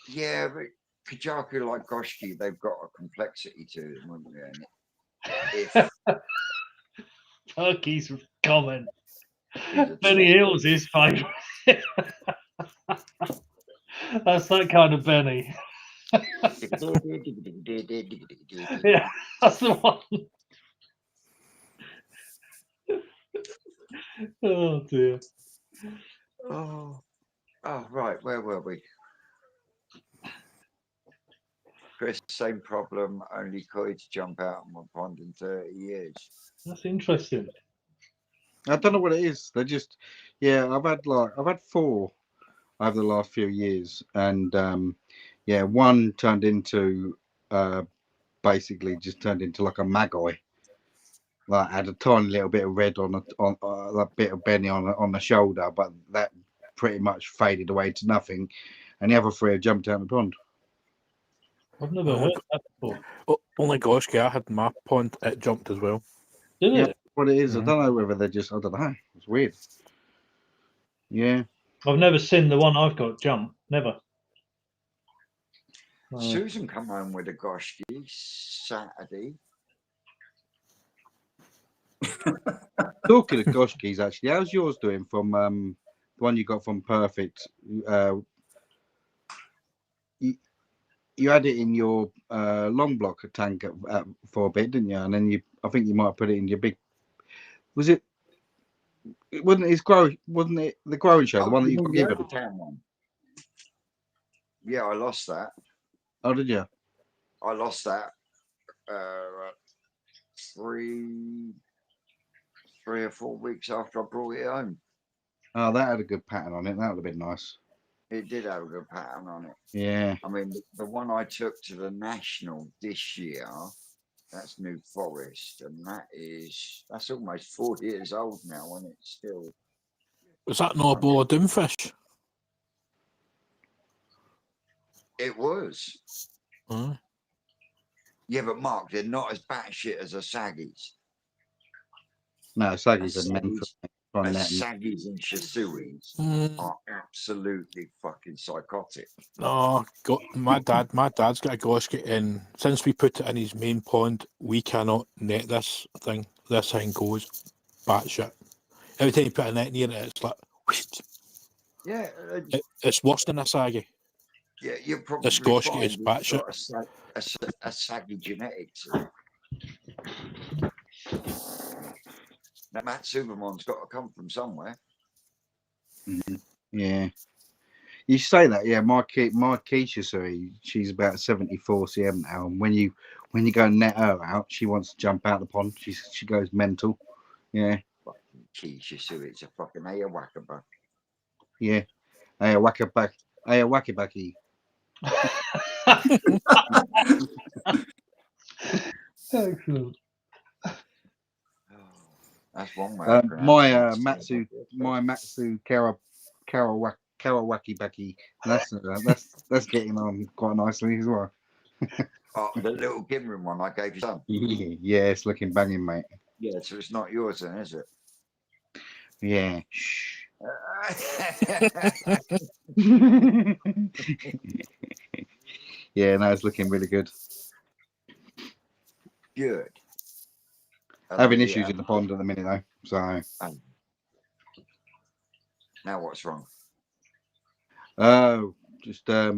Yeah, but Kajaku, like Goshki, they've got a complexity to them, haven't they? And if Turkey's comment. he's a Benny top- Hill's his favourite. That's that kind of Benny. Yeah, that's the one. Oh dear. Oh, right. Where were we? Chris, same problem. Only koi to jump out on my pond in 30 years. That's interesting. I don't know what it is. They just, yeah. I've had 4 over the last few years, and yeah, one turned into basically just turned into like a Magoi. Like had a tiny little bit of red on a bit of Benny on the shoulder, but that pretty much faded away to nothing. And the other 3 have jumped out of the pond. I've never heard that before. Only Goshki I had in my pond, it jumped as well. Did Yeah. it? What it is, Mhm. I don't know whether they're just, I don't know. It's weird. Yeah. I've never seen the one I've got jump. Never. Susan come home with a Goshki Saturday. Talking of Goshkis, actually, how's yours doing from the one you got from Perfect? You had it in your long block tank for a bit, didn't you? And then I think you might put it in your big. Was it? Wasn't it the growing show, the one that you got given? One. Yeah, I lost that. Oh, did you? I lost that 3 or 4 weeks after I brought it home. Oh, that had a good pattern on it. That would have been nice. It did have a good pattern on it. Yeah. I mean, the one I took to the National this year, that's New Forest, and that's almost 4 years old now, and it's still. Was that not a ball of doomfish? It was. Huh? Yeah, but Mark, they're not as batshit as a Saggies. No, Saggies are meant for A net. Saggies and Shisuis Mm, are absolutely fucking psychotic. no, my dad's got a Goshki, and since we put it in his main pond, we cannot net this thing. This thing goes batshit. Every time you put a net near it, it's like, whoosh. Yeah, It's worse than a saggy. yeah, you're probably This Goshki find is it's batshit. got a saggy genetics. to it. Now, Matt Superman's got to come from somewhere. Yeah. You say that, yeah. My Keisha, sorry, she's about 74 cm now, and when you go and net her out, she wants to jump out the pond. She goes mental. Yeah, Fucking Keisha Sue, it's a fucking ayahuasca. yeah. Hey, wackabaki. Excellent. That's one way. of My pronouncing it. Matsu Karawaki Baki. That's getting on quite nicely as well. Oh, the little Gimrin one I gave you some. Yeah, it's looking banging, mate. Yeah, so it's not yours then, is it? Yeah. Shh. Yeah, no, it's looking really good. Good. Having issues in the pond at the minute though, so Now what's wrong? oh, just a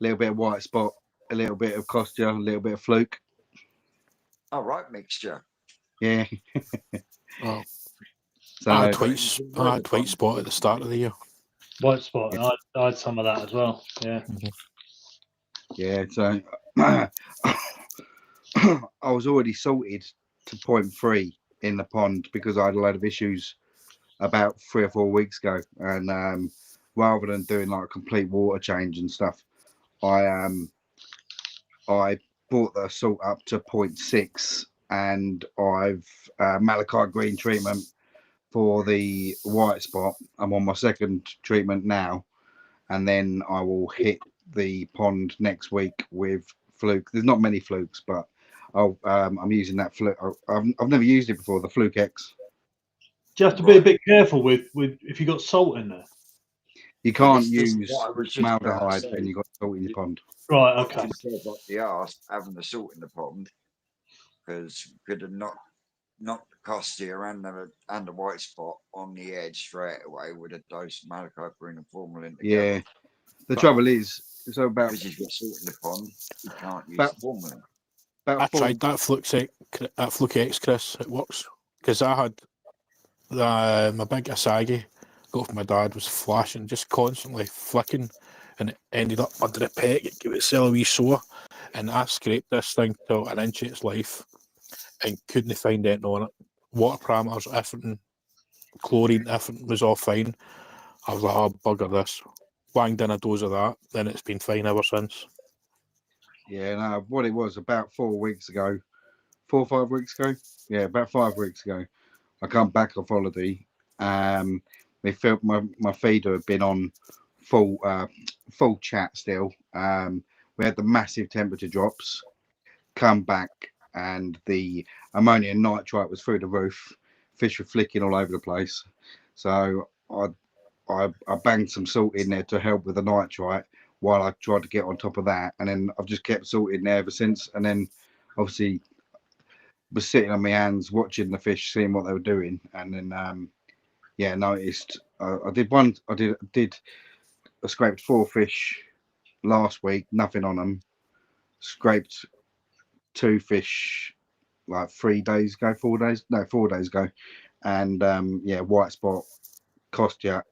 little bit of white spot, a little bit of Kostya, a little bit of fluke. Oh, right, mixture. Yeah. Oh, So I had white spot at the start of the year. White spot. I had some of that as well. Yeah. yeah, so I was already sorted to 0.3 in the pond because I had a load of issues about 3 or 4 weeks ago, and rather than doing like a complete water change and stuff, I brought the salt up to 0.6, and I've malachite green treatment for the white spot. I'm on my second treatment now, and then I will hit the pond next week with Fluke. There's not many Flukes, but I'm using that Fluke. I've never used it before, the Fluke X. You have to be a bit careful with if you got salt in there. You can't This is use what I was just about to maldehyde say. when you've got salt in your pond. Right. I Okay. can say about the arse having the salt in the pond, because could have knocked the Costia and the white spot on the edge straight away with a dose of malachite green and formalin together. Yeah. The But trouble is, so about because you've got salt in the pond, you can't use But- the formalin. about I four, tried that Fluke X, Chris. It works because I had my big Asagi got off my dad was flashing, just constantly flicking, and it ended up under the peg. It gave itself a wee sore, and I scraped this thing till an inch of its life, and couldn't find anything on it. Water parameters, everything, chlorine, everything was all fine. I was like, oh bugger this. Wanged in a dose of that, then it's been fine ever since. Yeah, no, what it was about 4 weeks ago, 4 or 5 weeks ago. Yeah, about 5 weeks ago, I come back off holiday. We felt my feeder had been on full chat still. We had the massive temperature drops. Come back, and the ammonium nitrite was through the roof. Fish were flicking all over the place. So I banged some salt in there to help with the nitrite while I tried to get on top of that, and then I've just kept salt in there ever since. And then obviously was sitting on my hands watching the fish, seeing what they were doing, and then noticed I scraped 4 fish last week, nothing on them. Scraped 2 fish like 4 days ago, and white spot, Kostya,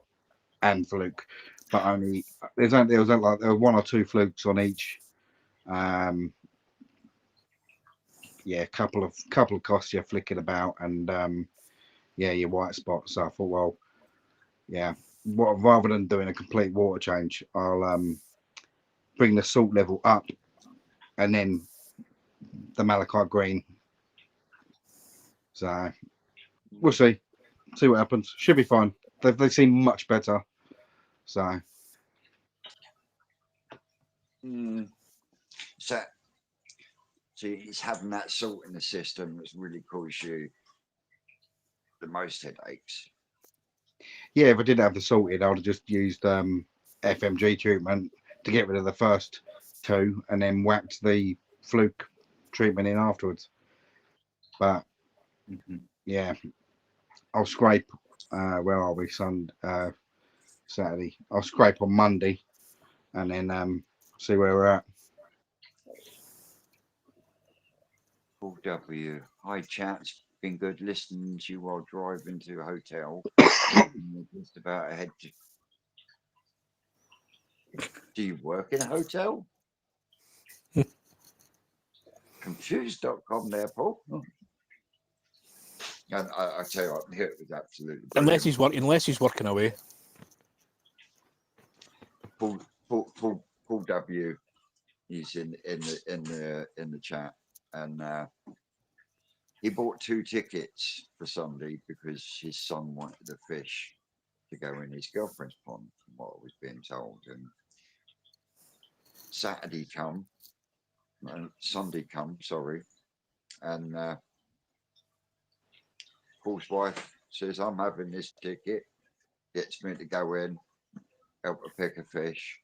and Fluke, but only there were 1 or 2 flukes on each. Couple of Kostya flicking about, and your white spot. So I thought, well, rather than doing a complete water change, I'll bring the salt level up, and then the malachite green. So we'll see what happens. Should be fine. They seem much better. So So it's having that salt in the system that's really caused you the most headaches. yeah, if I didn't have the salt in, I would have just used FMG treatment to get rid of the first 2, and then whacked the Fluke treatment in afterwards. But yeah, I'll scrape. Where are we? Saturday. I'll scrape on Monday, and then see where we're at. Paul W. Hi, chat. It's been good listening to you while driving to a hotel. Just about ahead. Do you work in a hotel? Confused.com there, Paul. And I tell you what, it was absolutely brilliant. Unless he's working away. Paul W. He's in the chat, and he bought 2 tickets for Sunday because his son wanted a fish to go in his girlfriend's pond, from what I was being told. And Sunday come, sorry, and Paul's wife says, "I'm having this ticket." Gets me to go in, help her pick a fish.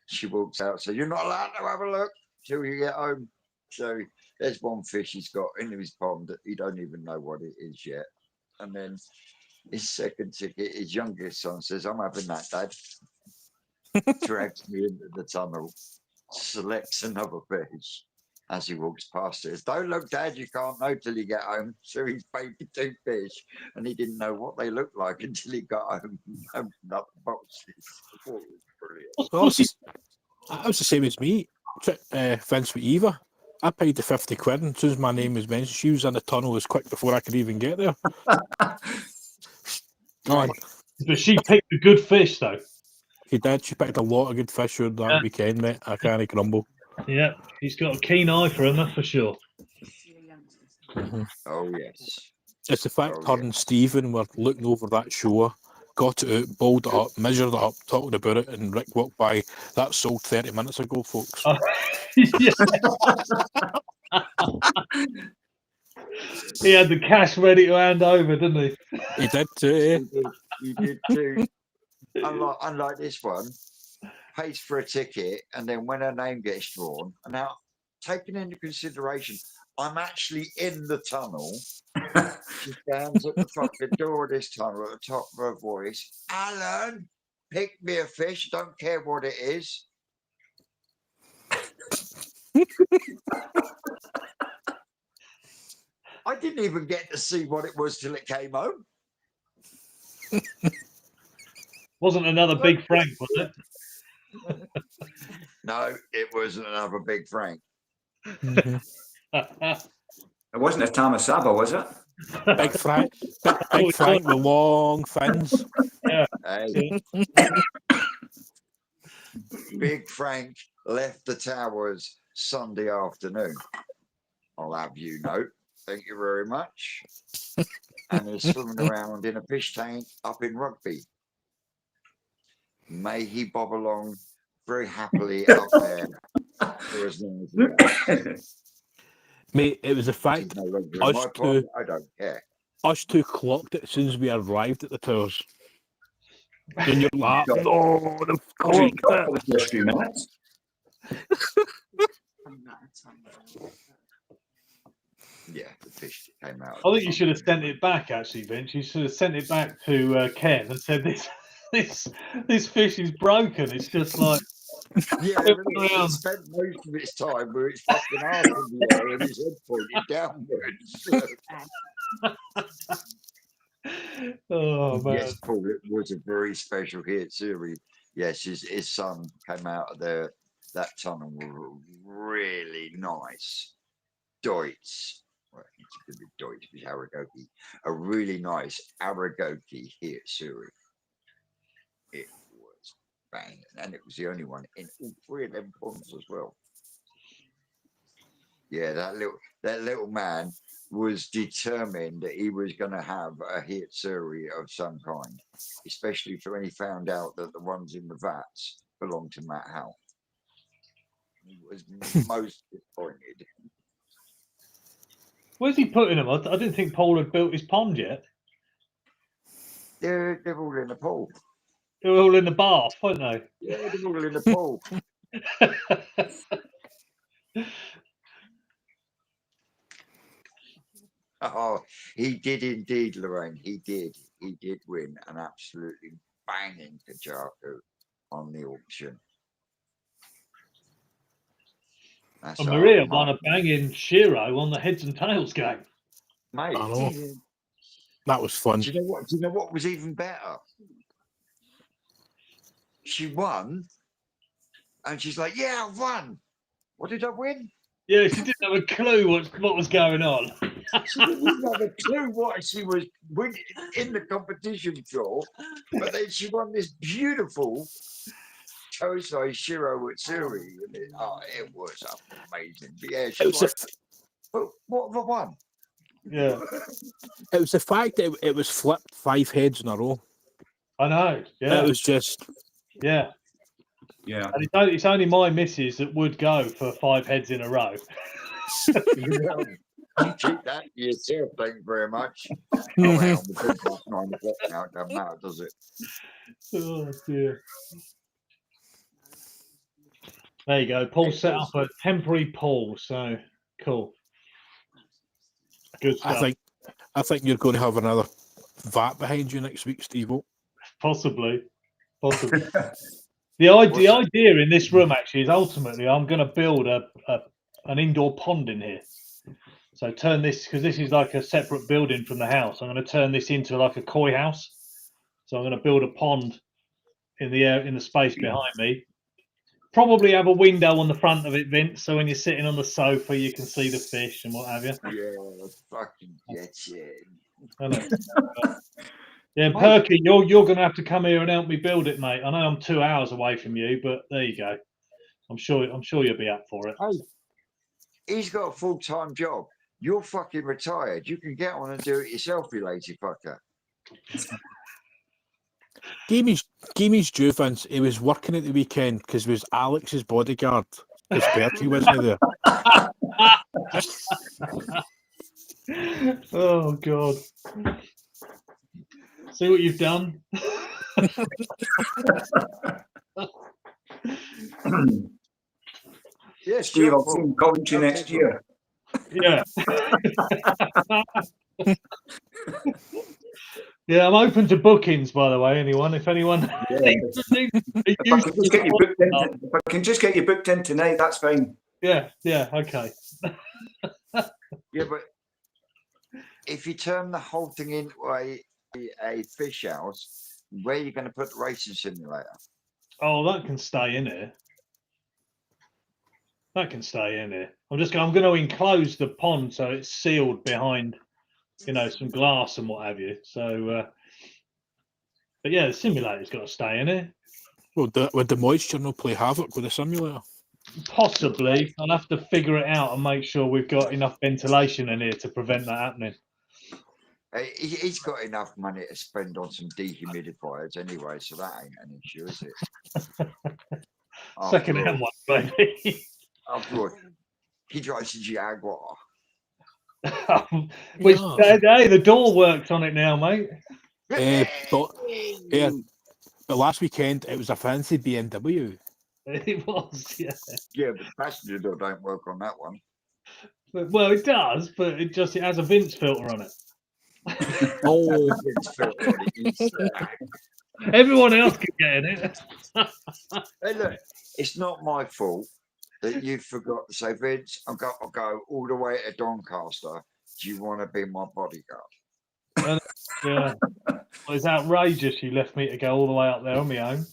She walks out, so you're not allowed to have a look till you get home. So there's 1 fish he's got in his pond that he don't even know what it is yet. And then his second ticket, his youngest son says, "I'm having that, Dad." Drags me into the tunnel, selects another fish as he walks past it. "Don't look, Dad, you can't know till you get home." So he's paid 2 fish, and he didn't know what they looked like until he got home and opened up the boxes. It was brilliant. Well, that was the same as me. Vince with Eva. I paid the 50 quid, and as soon as my name was mentioned, she was in the tunnel as quick before I could even get there. Go on. But she picked a good fish, though. He did. She picked a lot of good fish out that Yeah. weekend, mate. I can't grumble. Yeah, he's got a keen eye for him, that's for sure. Oh yes. It's the fact Oh, her and Stephen were looking over that shore, got it out, balled it up, measured it up, talking about it, and Rick walked by. That sold 30 minutes ago, folks. Oh, yeah. He had the cash ready to hand over, didn't he? He did too. You did too. Unlike this one, pays for a ticket, and then when her name gets drawn, and now taking into consideration, I'm actually in the tunnel. She stands at the fucking door of this tunnel at the top of her voice. Alan, pick me a fish. Don't care what it is. I didn't even get to see what it was till it came home. Wasn't another Big Frank, was it? No, it wasn't another Big Frank. Mhm. It wasn't a Tamasaba, was it? Big Frank, big Frank with long fins. Hey. Big Frank left the towers Sunday afternoon. I'll have you know. Thank you very much. And is swimming around in a fish tank up in Rugby. May he bob along very happily up there for as long as he wants. Mate, it was the fact No longer in us my two- pocket, I don't care. us two clocked it as soon as we arrived at the towers. And you're laughing. Oh, they've Oh, clocked it. for the first few minutes. Yeah, the fish came out. I think you should have sent it back, actually, Vince. You should have sent it back to Ken and said, this fish is broken. It's just like, Yeah, Flip but it around. spent most of its time with its fucking arse in the air and his head pointed downwards. oh, man. Yes, Paul, it was a very special hit series. Yes, his son came out of that tunnel with a really nice Deutsch. Well, it's a bit Deutsch, but Aragoki. A really nice Aragoki hit series. It was bang, and it was the only one in all three of them ponds as well. Yeah, that little man was determined that he was going to have a hit series of some kind, especially when he found out that the ones in the vats belonged to Matt Howe. He was most disappointed. Where's he putting them? I didn't think Paul had built his pond yet. They're all in the pool. They were all in the bath, weren't they? Yeah, they're all in the pool. Oh, he did indeed, Lorraine. He did. He did win an absolutely banging Kajaku on the auction. That's And our Maria won mark. a banging Shiro on the heads and tails game. Mate, I know. That was fun. do you know what? Do you know what was even better? She won, and she's like, "Yeah, I won. What did I win?" Yeah, she didn't have a clue what was going on. She didn't have a clue what she was winning in the competition for, but then she won this beautiful Tosai Shiro Utsuri. It was amazing. But yeah, It she was, was the, like, what have I won? Yeah, it was the fact that it was flipped 5 heads in a row. I know. Yeah, It was just, yeah. Yeah. And it's only my missus that would go for 5 heads in a row. You keep that to yourself, thank you very much. Oh, well, because it's 9 o'clock now, it doesn't matter, does it? Oh dear. There you go. Paul set up a temporary pool, so cool. Good stuff. I think you're going to have another VAT behind you next week, Steve. Possibly. The idea in this room actually is ultimately I'm going to build an indoor pond in here. So turn this, because this is like a separate building from the house. I'm going to turn this into like a koi house. So I'm going to build a pond in the space behind me. Probably have a window on the front of it, Vince. So when you're sitting on the sofa, you can see the fish and what have you. Yeah, fucking get it. I know. Yeah, Perky, you're going to have to come here and help me build it, mate. I know I'm 2 hours away from you, but there you go. I'm sure you'll be up for it. Hey, he's got a full-time job. You're fucking retired. You can get on and do it yourself, you lazy fucker. Gamey's due, Vince. He was working at the weekend because he was Alex's bodyguard. Because Bertie wasn't there. Oh God! See what you've done. Yes, Steve, I'll see you in Coventry next year. Yeah. Yeah, I'm open to bookings, by the way. If anyone If I can just get you booked in tonight, that's fine. Yeah, okay. Yeah, but if you turn the whole thing into a fish house, where are you going to put the racing simulator? Oh, that can stay in here. I'm going to enclose the pond so it's sealed behind, some glass and what have you. So, but yeah, the simulator's got to stay in here. Would the moisture not play havoc with the simulator? Possibly. I'll have to figure it out and make sure we've got enough ventilation in here to prevent that happening. He's got enough money to spend on some dehumidifiers anyway, so that ain't an issue, is it? Second-hand one, baby. After all, he drives a Jaguar. Which, hey, the door works on it now, mate. But last weekend it was a fancy BMW. It was, yeah. Yeah, but the passenger door don't work on that one. Well, it does, but it has a Vince filter on it. Oh, everyone else can get in it. Hey, look, it's not my fault that you forgot to say, Vince, I'll go all the way to Doncaster. Do you want to be my bodyguard? Yeah. Well, it's outrageous you left me to go all the way up there on my own.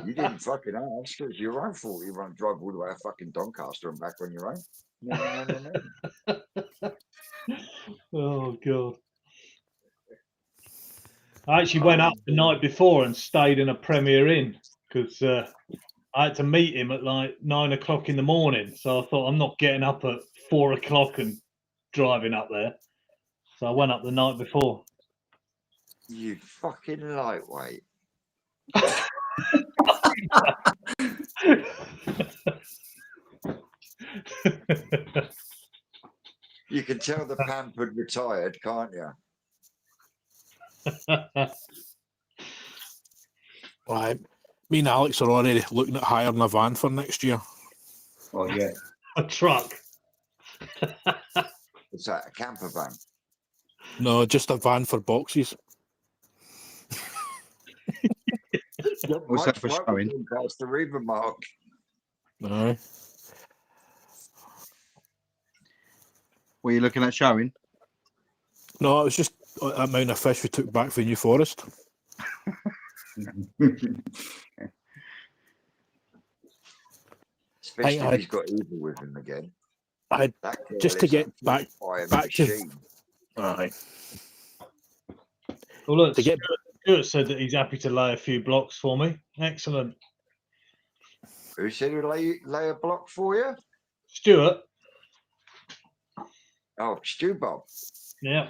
You didn't fucking ask. It's your own fault. You want to drive all the way to fucking Doncaster and back on your own. No. Oh, God. I actually went up the night before and stayed in a Premier Inn because I had to meet him at like 9 o'clock in the morning. So I thought, I'm not getting up at 4 o'clock and driving up there. So I went up the night before. You fucking lightweight. You can tell the pampered retired, can't you? right. Me and Alex are already looking at hiring a van for next year. Oh yeah, A truck. It's like a camper van. No, just a van for boxes. What's that for showing? That's the river mark. No. Were you looking at showing? No, it was just the amount of fish we took back for New Forest. Especially if he's got evil with him again. Just to get back to. Well, look, Stuart said that he's happy to lay a few blocks for me. Excellent. Who said he'd lay a block for you? Stuart. Oh, Stu Bob. Yeah.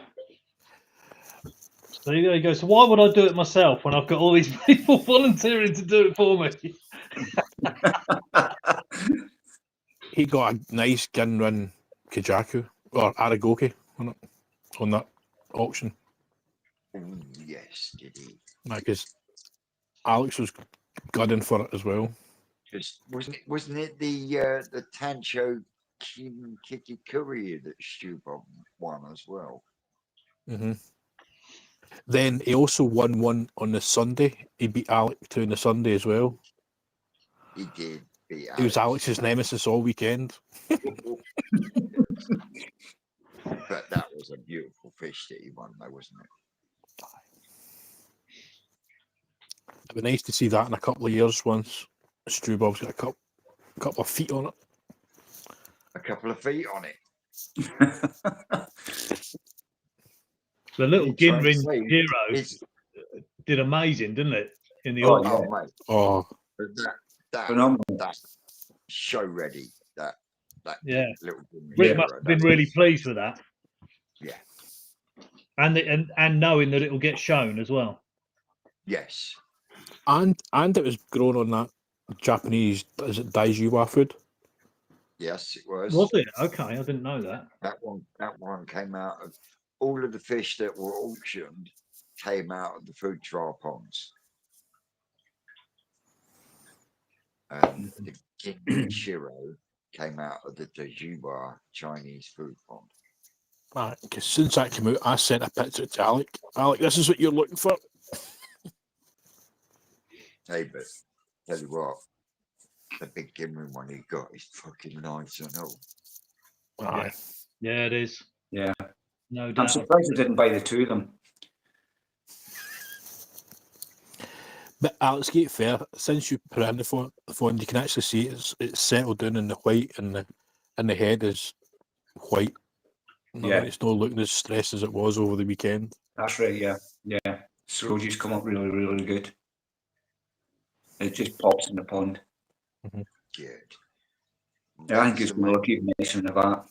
So there you go. So why would I do it myself when I've got all these people volunteering to do it for me? He got a nice Ginrun Kajaku or Aragoki on that auction. Ooh, yes, did he? Because Alex was gunning for it as well. Because wasn't it the Tancho Kikikuri that Stu Bob won as well? Mm-hmm. Then he also won one on the Sunday. He beat Alex too on the Sunday as well. He did beat Alex. He was Alex's nemesis all weekend. But that was a beautiful fish that he won, though, wasn't it? It'd be nice to see that in a couple of years once Stu Bob's got a couple of feet on it. A couple of feet on it. The little trying to Ginrin say hero it's did amazing, didn't it? In the Oh, auction. yeah. oh mate, Oh, but that Phenomenal. show ready. That Yeah. little Ginrin Rick hero, must have been that's- really pleased with that. Yeah. And knowing that it will get shown as well. Yes. and it was grown on that Japanese, is it Daijiwa food? Yes, it was. Was it? Okay, I didn't know that. That one came out of all of the fish that were auctioned came out of the food trial ponds. And the Ginrin Shiro came out of the Daijiwa Chinese food pond. Right, because since that came out, I sent a picture to Alec. Alec, this is what you're looking for. Hey, but tell you what, the big Ginrin one he got is fucking nice and all. Aye. Yeah, it is. Yeah. No I'm doubt. surprised I didn't buy the two of them. But Alex, to get fair, since you put it in the phone, you can actually see it's settled down in the white, and the head is white. Yeah. It's not looking as stressed as it was over the weekend. That's right, yeah. Yeah. Soji's come up really, really good. It just pops in the pond. Good. Yeah, I think it's going to keep mentioning of that.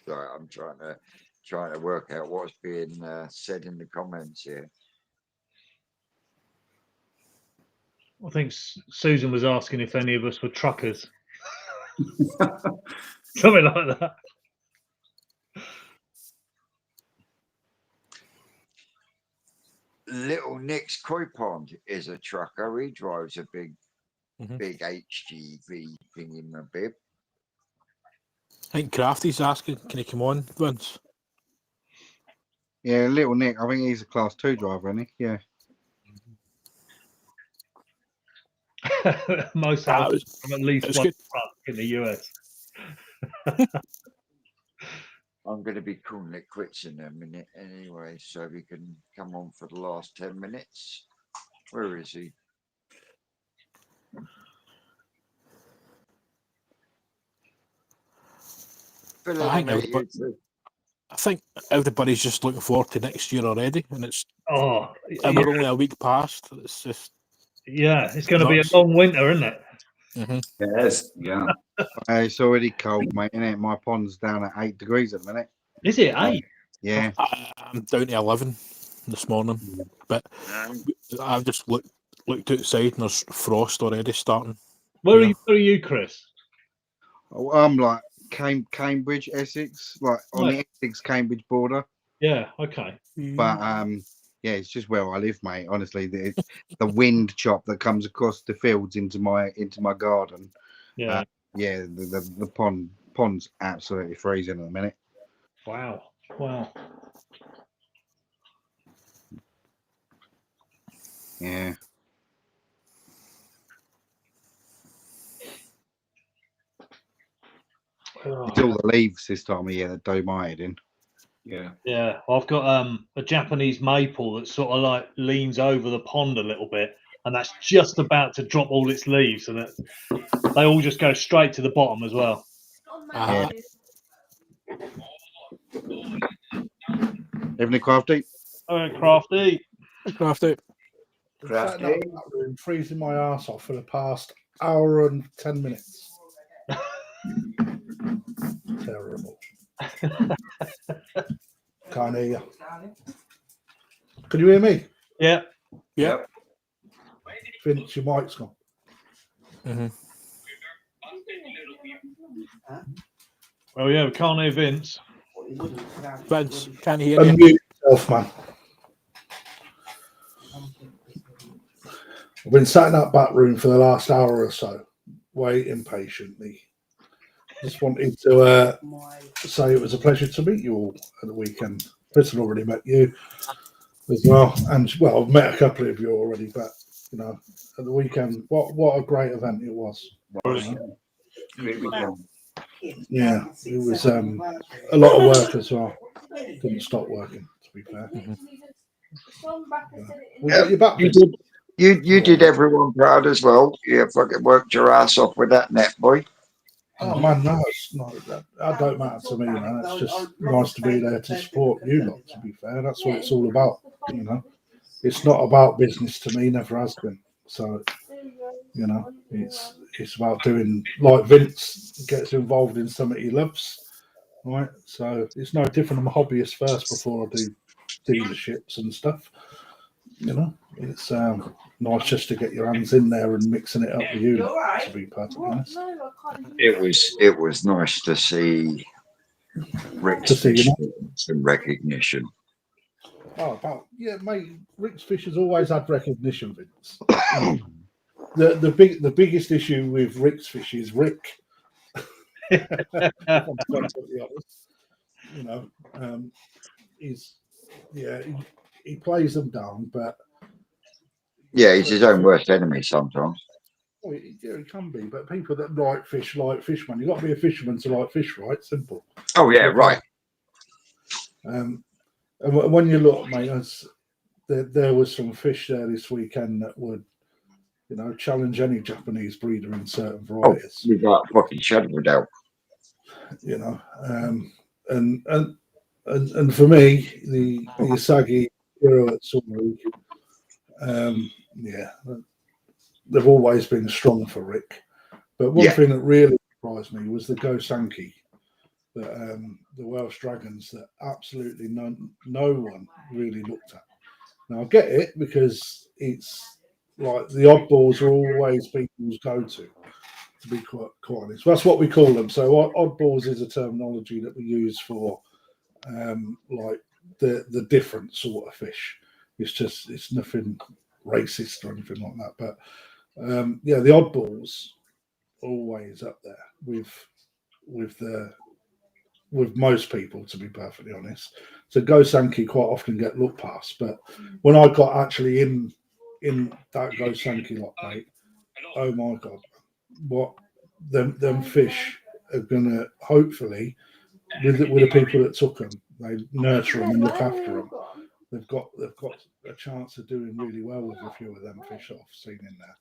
Sorry, I'm trying to work out what's being said in the comments here. I think Susan was asking if any of us were truckers. Something like that. Little Nick's koi pond is a trucker. He drives a big Mhm. HGV thing in the bib. I think Crafty's asking, can he come on, Vince? Yeah, little Nick. I think he's a class 2 driver, isn't he? Yeah. Most Ah, houses have at least it's one good. truck in the US. I'm going to be calling it quits in a minute anyway, so we can come on for the last 10 minutes. Where is he? Fill I in, think mate, everybody- you two. I think everybody's just looking forward to next year already, and Oh, and we're only a week past. It's just yeah, it's going to be a nuts. long winter, isn't it? It is, yeah. It's already cold, mate, isn't it? My pond's down at 8 degrees at the minute. Is it 8? Yeah. I'm down to 11 this morning, but I've just looked outside and there's frost already starting. Where Yeah. are you, Chris? I'm like Cambridge, Essex, like on Right. the Essex Cambridge border. Yeah, okay. But yeah, it's just where I live, mate. Honestly, the wind chop that comes across the fields into my garden. Yeah. Yeah, the pond's absolutely freezing at the minute. Wow. Yeah. It's all the leaves this time of year that do my head in. Yeah. Yeah, I've got a Japanese maple that sort of like leans over the pond a little bit, and that's just about to drop all its leaves, so that they all just go straight to the bottom as well. Ah. Evening, Crafty. All right, Crafty. Crafty. Been sat in that room, freezing my ass off for the past hour and 10 minutes. Terrible. Can't hear you. Can you hear me? Yeah. Yep. Vince, your mic's gone. Well, yeah, we can't hear Vince. Vince, can't hear you. Unmute yourself, man. I've been sat in that back room for the last hour or so, waiting patiently. Just wanted to say it was a pleasure to meet you all at the weekend. Chris had already met you as well, and well, I've met a couple of you already, but you know, at the weekend, what a great event it was. Great weekend. Yeah, it was a lot of work as well. Couldn't stop working, to be fair. We got you back. You did, you did everyone proud as well. You fucking worked your ass off with that net, boy. Oh man, no, it's not. That don't matter to me, man. It's just nice to be there to support you lot. To be fair, that's what it's all about. You know, it's not about business to me. Never has been. So, you know, it's about doing like Vince gets involved in something he loves, right? So it's no different. I'm a hobbyist first before I do dealerships and stuff. You know, it's nice just to get your hands in there and mixing it up with you. To be perfectly honest, It was nice to see Rick's To see, you know. getting some recognition. Oh, about yeah, mate. Rick's Fish has always had recognition, Vince. The biggest issue with Rick's Fish is Rick. I'm perfectly honest. You know, he's he plays them down, but Yeah, he's his own worst enemy sometimes. oh, he can be. But people that like fish, man. You got to be a fisherman to like fish, right? Simple. Oh yeah, right. And when you look, mate, there was some fish there this weekend that would, you know, challenge any Japanese breeder in certain Oh, varieties. we got fucking shadow of a doubt. You know, and for me, the Isagi Hero at Sunru, yeah, they've always been strong for Rick. But one Yeah. thing that really surprised me was the Gosanki, the Welsh Dragons, that absolutely no one really looked at. Now I get it because it's like the oddballs are always people's go-to be quite honest. That's what we call them. So oddballs is a terminology that we use for like the different sort of fish. It's nothing racist or anything like that. But yeah, the oddballs always up there with most people, to be perfectly honest. So Gosanki quite often get looked past, but when I got actually in that Gosanki lot, mate, oh my god, what them fish are gonna hopefully with the people that took them, they nurture them and look after them. They've got a chance of doing really well with a few of them fish that I've seen in there.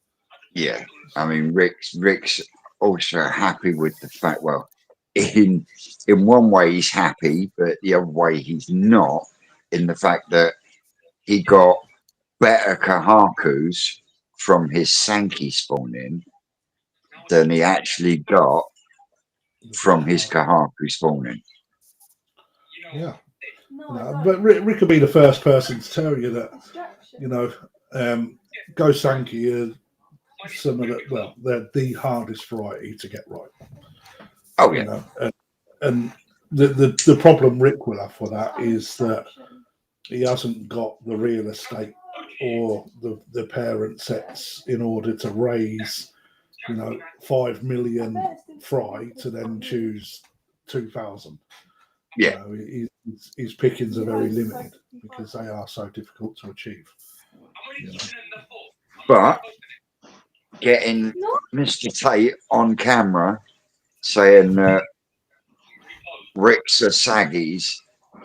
Yeah, I mean Rick's also happy with the fact. Well, in one way he's happy, but the other way he's not. In the fact that he got better kahakus from his Sankey spawning than he actually got from his kahaku spawning. Yeah. No, but Rick will be the first person to tell you that, you know, Gosanki are some of the, well, they're the hardest variety to get right. Oh yeah. You know, and the problem Rick will have for that is that he hasn't got the real estate or the parent sets in order to raise, you know, 5 million fry to then choose 2,000. Yeah. You know, his pickings are very limited because they are so difficult to achieve. You know? But getting Mr. Tate on camera saying that Rick's Asagis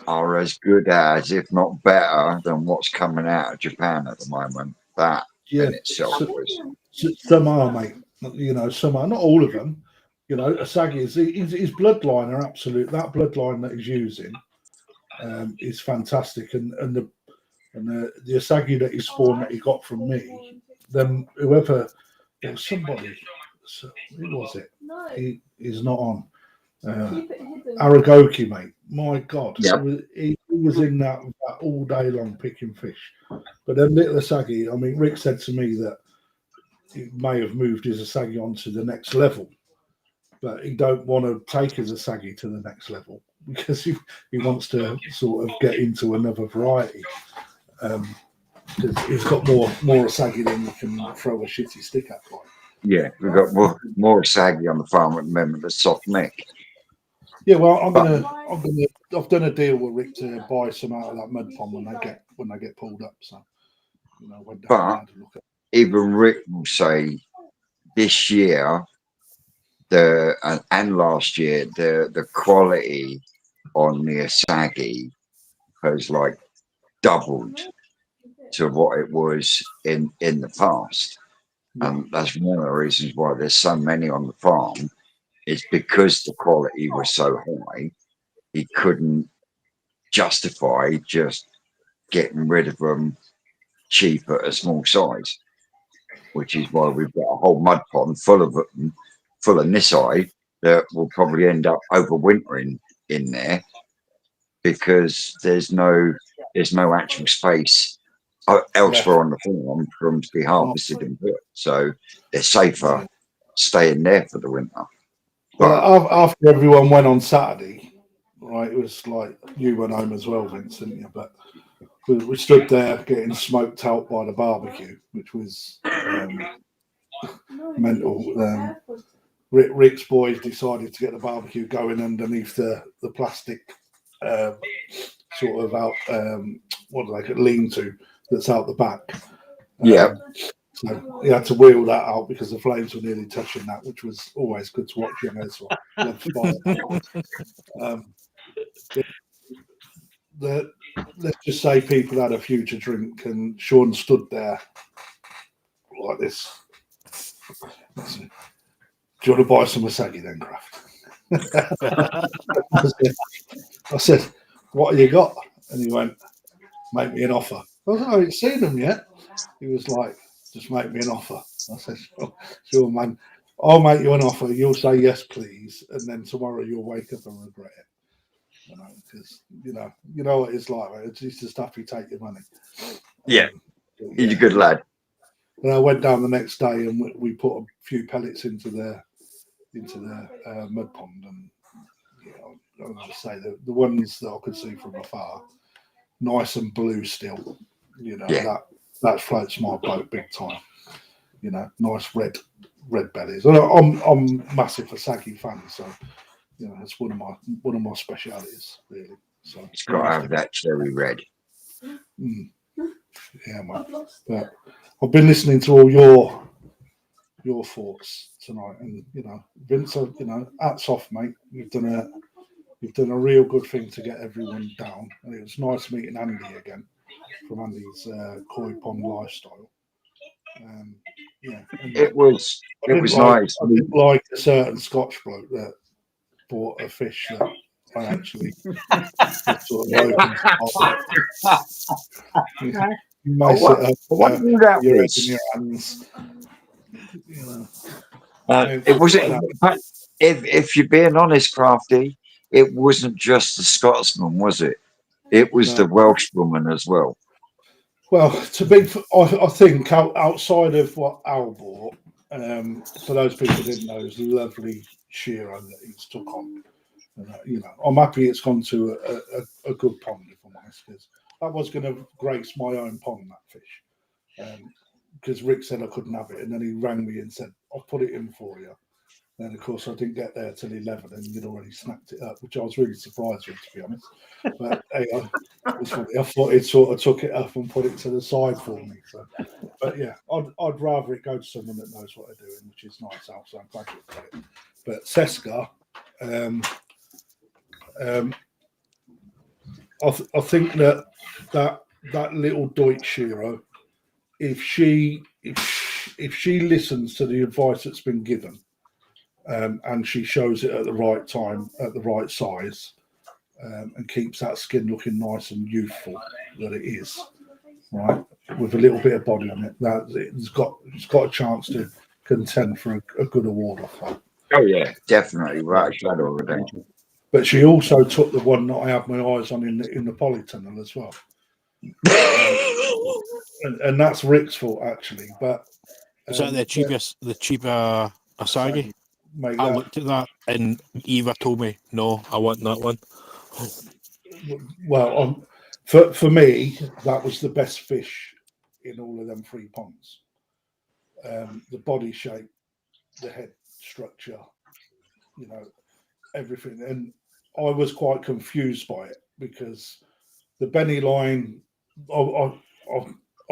are as good as, if not better, than what's coming out of Japan at the moment. That in itself was. Some are, mate. You know, some are, not all of them. You know, Asagi his bloodline are absolute. That bloodline that he's using is fantastic, and the Asagi that he spawned that he got from me, then whoever, there was somebody. So, who was it? He's not on. Aragoki, mate. My God, Yep. he was in that all day long picking fish. But then little Asagi, I mean, Rick said to me that he may have moved his Asagi on to the next level, but he don't want to take his Asagi to the next level because he wants to sort of get into another variety. He's got more Asagi than he can throw a shitty stick at. Like. Yeah, we've got more Asagi on the farm at the moment. That's soft neck. Yeah, well, I've done a deal with Rick to buy some out of that mud pond when they get pulled up. So, you know, when But even Rick will say this year, and last year, the quality on the Asagi has like doubled to what it was in the past, and that's one of the reasons why there's so many on the farm, it's because the quality was so high, he couldn't justify just getting rid of them cheap at a small size, which is why we've got a whole mud pond full of them, full of Nisai that will probably end up overwintering in there because there's no actual space elsewhere on the farm for them to be harvested and put. So they're safer staying there for the winter. Well, after everyone went on Saturday, right, it was like you went home as well, Vince, didn't you? But we stood there getting smoked out by the barbecue, which was mental. Rick's boys decided to get the barbecue going underneath the plastic sort of out, what do they call it, lean-to that's out the back. Yeah. So he had to wheel that out because the flames were nearly touching that, which was always good to watch young Ezra. Let's just say people had a few to drink, and Sean stood there like this. Do you want to buy some Wasagi then, Kraft? I said, what have you got? And he went, make me an offer. I haven't seen them yet. He was like, just make me an offer. I said, sure, man. I'll make you an offer. You'll say yes, please, and then tomorrow you'll wake up and regret it. You know, because you know what it's like. Right? It's just the stuff you take your money. Yeah, he's a good lad. And I went down the next day and we put a few pellets into the mud pond, and I was just say the ones that I could see from afar, nice and blue still. That floats my boat big time. Nice red bellies. I'm massive Wasagi fan, so it's one of my specialities really. So It's got to have that cherry red. Yeah, man. But I've been listening to all your thoughts tonight, and Vince, hats off, mate. You've done a real good thing to get everyone down, and it was nice meeting Andy again from Andy's Koi Pond lifestyle. It was nice. I didn't like a certain Scotch bloke that bought a fish that I actually sort of opened. You mess it up. What knew that you're was? in your hands. It wasn't. If you're being honest, Crafty, it wasn't just the Scotsman, was it? It was the Welshwoman as well. Well, I think outside of what Al bought, for those people who didn't know, it was a lovely shearer that he's took on. I'm happy it's gone to a good pond, if I'm honest, because that was going to grace my own pond, that fish. Because Rick said I couldn't have it, and then he rang me and said, I'll put it in for you. Then, of course, I didn't get there till 11, and you'd already snapped it up, which I was really surprised with, to be honest. But hey, I thought it sort of took it up and put it to the side for me. So, but yeah, I'd rather it go to someone that knows what they're doing, which is nice, Al, so I'm glad you got it. But Seska, I think that little Deutsch shearer, if she listens to the advice that's been given, and she shows it at the right time, at the right size, and keeps that skin looking nice and youthful that it is, right, with a little bit of body on it, that it's got a chance to contend for a good award off that. Oh yeah, definitely, right, shadow of a doubt. But she also took the one that I had my eyes on in the polytunnel as well. and that's Rick's fault, actually. But is that the cheaper Wasagi? I looked at that, and Eva told me, "No, I want that one." Well, for me, that was the best fish in all of them 3 ponds. The body shape, the head structure, everything, and I was quite confused by it because the Benny line, I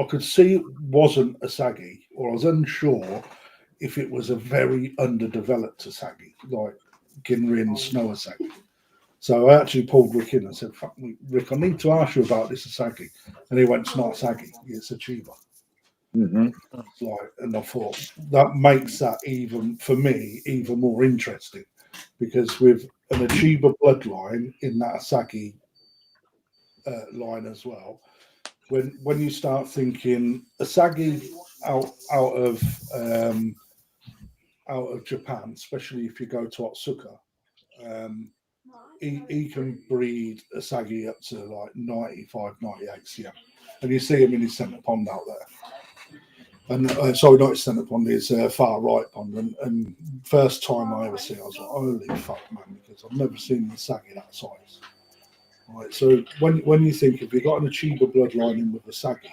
could see it wasn't a saggy, or I was unsure if it was a very underdeveloped Asagi, like Ginrin Snow Asagi. So I actually pulled Rick in and said, "Fuck me, Rick, I need to ask you about this Asagi." And he went, "It's not Asagi, it's a Chiba." And I thought that makes that even more interesting because with an Achiba bloodline in that Asagi line as well, when you start thinking Asagi out of Japan, especially if you go to Otsuka, he can breed Asagi up to like 95, 98 cm, and you see him in his centre pond out there. And sorry, not his centre pond, his far right pond. And first time I ever see it, I was like, holy fuck, man, because I've never seen an Asagi that size. Right, so when you think if you've got an Achiba bloodline in with Asagi,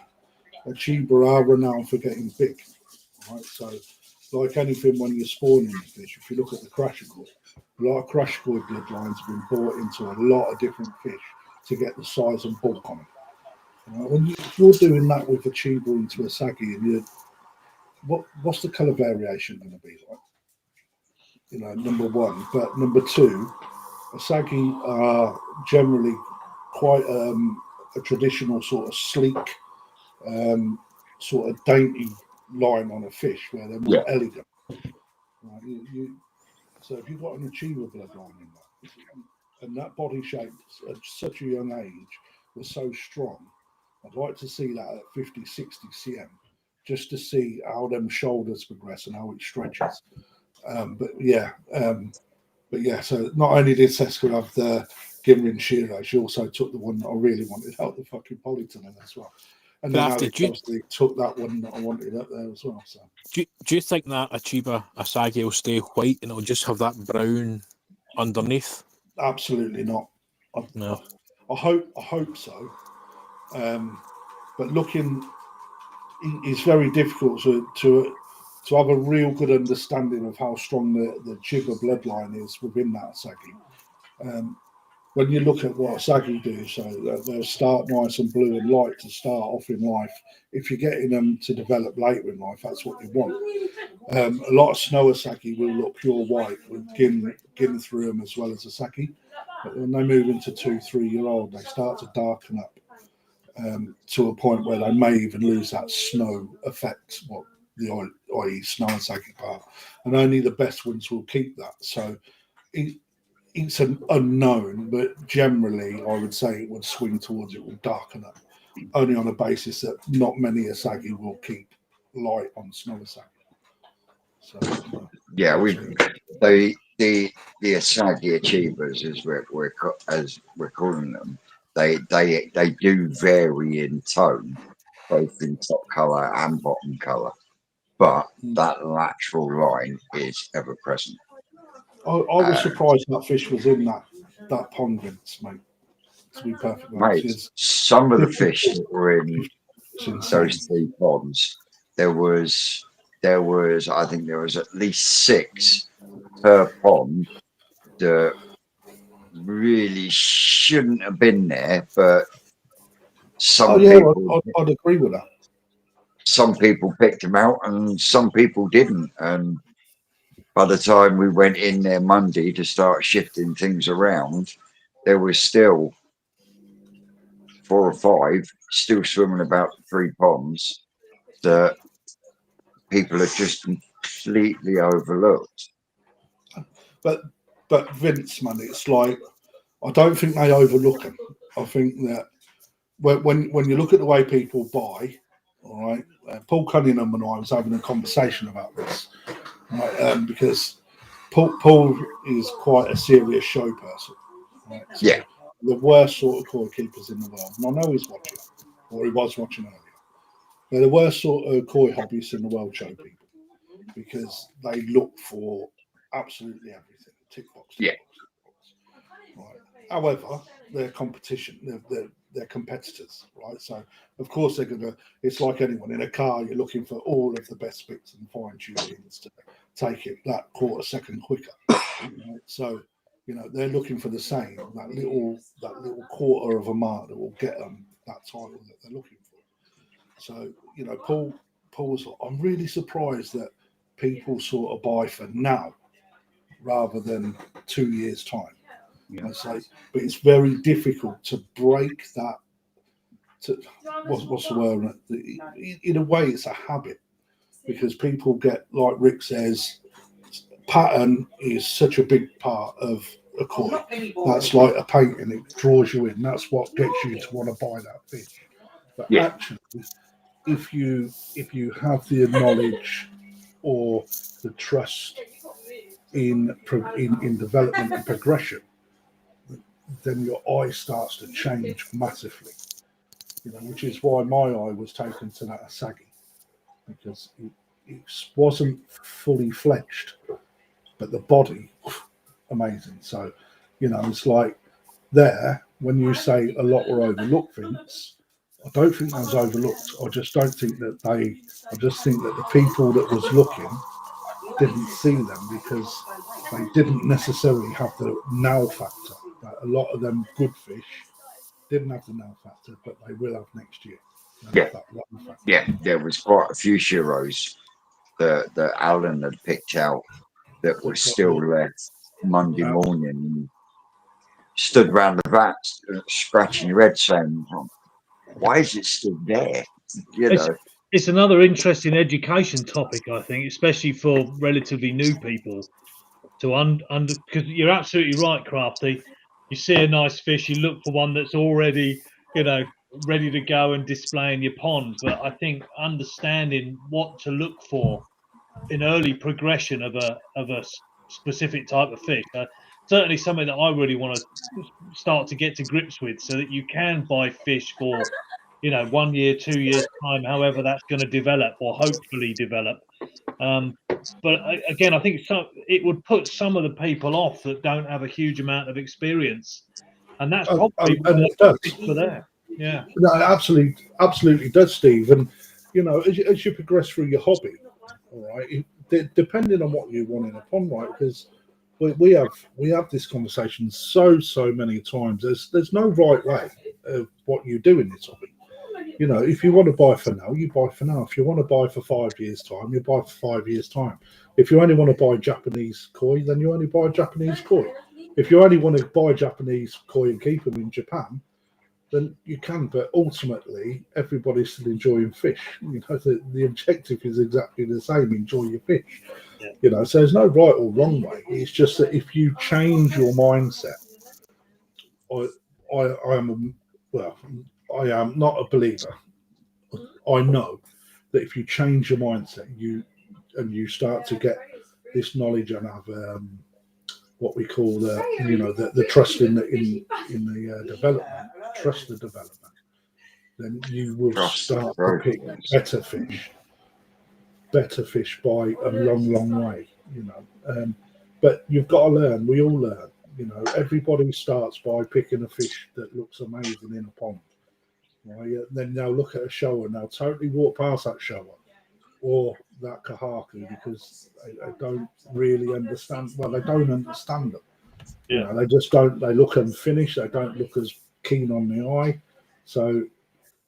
Achiba are renowned for getting big. Right, so like anything when you're spawning the fish, if you look at the Crashcore, a lot of Crashcore bloodlines have been brought into a lot of different fish to get the size and bulk on them. If you're doing that with Achiba into Asagi, and what's the colour variation going to be like? Number one, but number two, Asagi are generally quite a traditional sort of sleek, sort of dainty line on a fish where they're more elegant. Right? So if you've got an Achiba bloodline in that, and that body shape at such a young age was so strong, I'd like to see that at 50, 60 cm, just to see how them shoulders progress and how it stretches. But yeah, so not only did Seska have the Gimrin Shiro, she also took the one that I really wanted out the fucking Polytunnel as well. And then Alex obviously took that one that I wanted up there as well. So do you think that Achiba Asagi will stay white and it'll just have that brown underneath? Absolutely not. No. I hope so. But it's very difficult to have a real good understanding of how strong the Chiba bloodline is within that Asagi. When you look at what Asagi do, so they'll start nice and blue and light to start off in life. If you're getting them to develop later in life, that's what you want. A lot of snow Asagi will look pure white with gin through them as well as Asagi. But when they move into 2-3 year old, they start to darken up to a point where they may even lose that snow effect, i.e. snow Asagi part. And only the best ones will keep that. So it's an unknown, but generally I would say it would swing towards it will darken up, only on the basis that not many Asagi will keep light on snow Asagi. So yeah, the Asagi Achievers as we're calling them, they do vary in tone, both in top colour and bottom colour, but that lateral line is ever present. I was surprised that fish was in that pond, Vince, mate. To be perfectly honest, some of the fish that were in those 3 ponds, there was I think there was at least 6 per pond that really shouldn't have been there, but people, I'd agree with that. Some people picked them out and some people didn't, and by the time we went in there Monday to start shifting things around, there was still 4 or 5 still swimming about 3 ponds that people had just completely overlooked. But Vince, man, it's like I don't think they overlook them. I think that when you look at the way people buy, all right, Paul Cunningham and I was having a conversation about this, right, because Paul is quite a serious show person. Right? So yeah. The worst sort of koi keepers in the world, and I know he's watching, or he was watching earlier. They're the worst sort of koi hobbyists in the world, show people, because they look for absolutely everything. Tick box. Yeah. Right. However, they're competition. They're competitors, right? So of course they're gonna. It's like anyone in a car. You're looking for all of the best bits and fine tunings to take it that quarter second quicker. Right? So they're looking for the same, that little quarter of a mark that will get them that title that they're looking for. So Paul's. I'm really surprised that people sort of buy for now rather than 2 years' time. I say, but it's very difficult to break that. What's the word? In a way, it's a habit because people get, like Rick says, pattern is such a big part of a koi. That's like a painting; it draws you in. That's what gets you to want to buy that fish. But Yeah. actually, if you have the knowledge or the trust in development and progression, then your eye starts to change massively. You know, which is why my eye was taken to that Asagi, because it wasn't fully fledged, but the body, amazing. So, you know, it's like there when you say a lot were overlooked, Vince. I don't think that was overlooked. I just don't think that I just think that the people that was looking didn't see them because they didn't necessarily have the now factor. A lot of them good fish didn't have the now factor, but they will have next year. Yeah. That wow factor. Yeah, there was quite a few Shiros that Alan had picked out that were still left Monday morning. Stood round the vat, scratching your head, saying, "Why is it still there?" You It's, know. it's another interesting education topic, I think, especially for relatively new people to because you're absolutely right, Crafty. You see a nice fish, you look for one that's already, you know, ready to go and display in your pond. But I think understanding what to look for in early progression of a specific type of fish, certainly something that I really want to start to get to grips with, so that you can buy fish for, you know, 1 year, 2 years time, however that's going to develop or hopefully develop. But again, I think it would put some of the people off that don't have a huge amount of experience, and that's probably and it does. for there. Yeah, No, absolutely does, Steve. And you know, as you progress through your hobby, all right, depending on what you want in a pond, right? Because we have this conversation so many times. There's no right way of what you do in this hobby. You know, if you want to buy for now, you buy for now. If you want to buy for 5 years' time, you buy for 5 years' time. If you only want to buy Japanese koi, then you only buy Japanese koi. If you only want to buy Japanese koi and keep them in Japan, then you can. But ultimately, everybody's still enjoying fish. You know, the objective is exactly the same: enjoy your fish. Yeah. You know, so there's no right or wrong way. It's just that if you change your mindset, I am not a believer. I know that if you change your mindset, you start to get this knowledge and have what we call the trust in the development, trust the development, then you will start to pick better fish by a long way. You know, but you've got to learn. We all learn. You know, everybody starts by picking a fish that looks amazing in a pond. Right? Then they'll look at a shower and they'll totally walk past that shower or that kahaku because they don't really understand. Well, they don't understand them. Yeah. You know, they just don't. They look unfinished. They don't look as keen on the eye. So,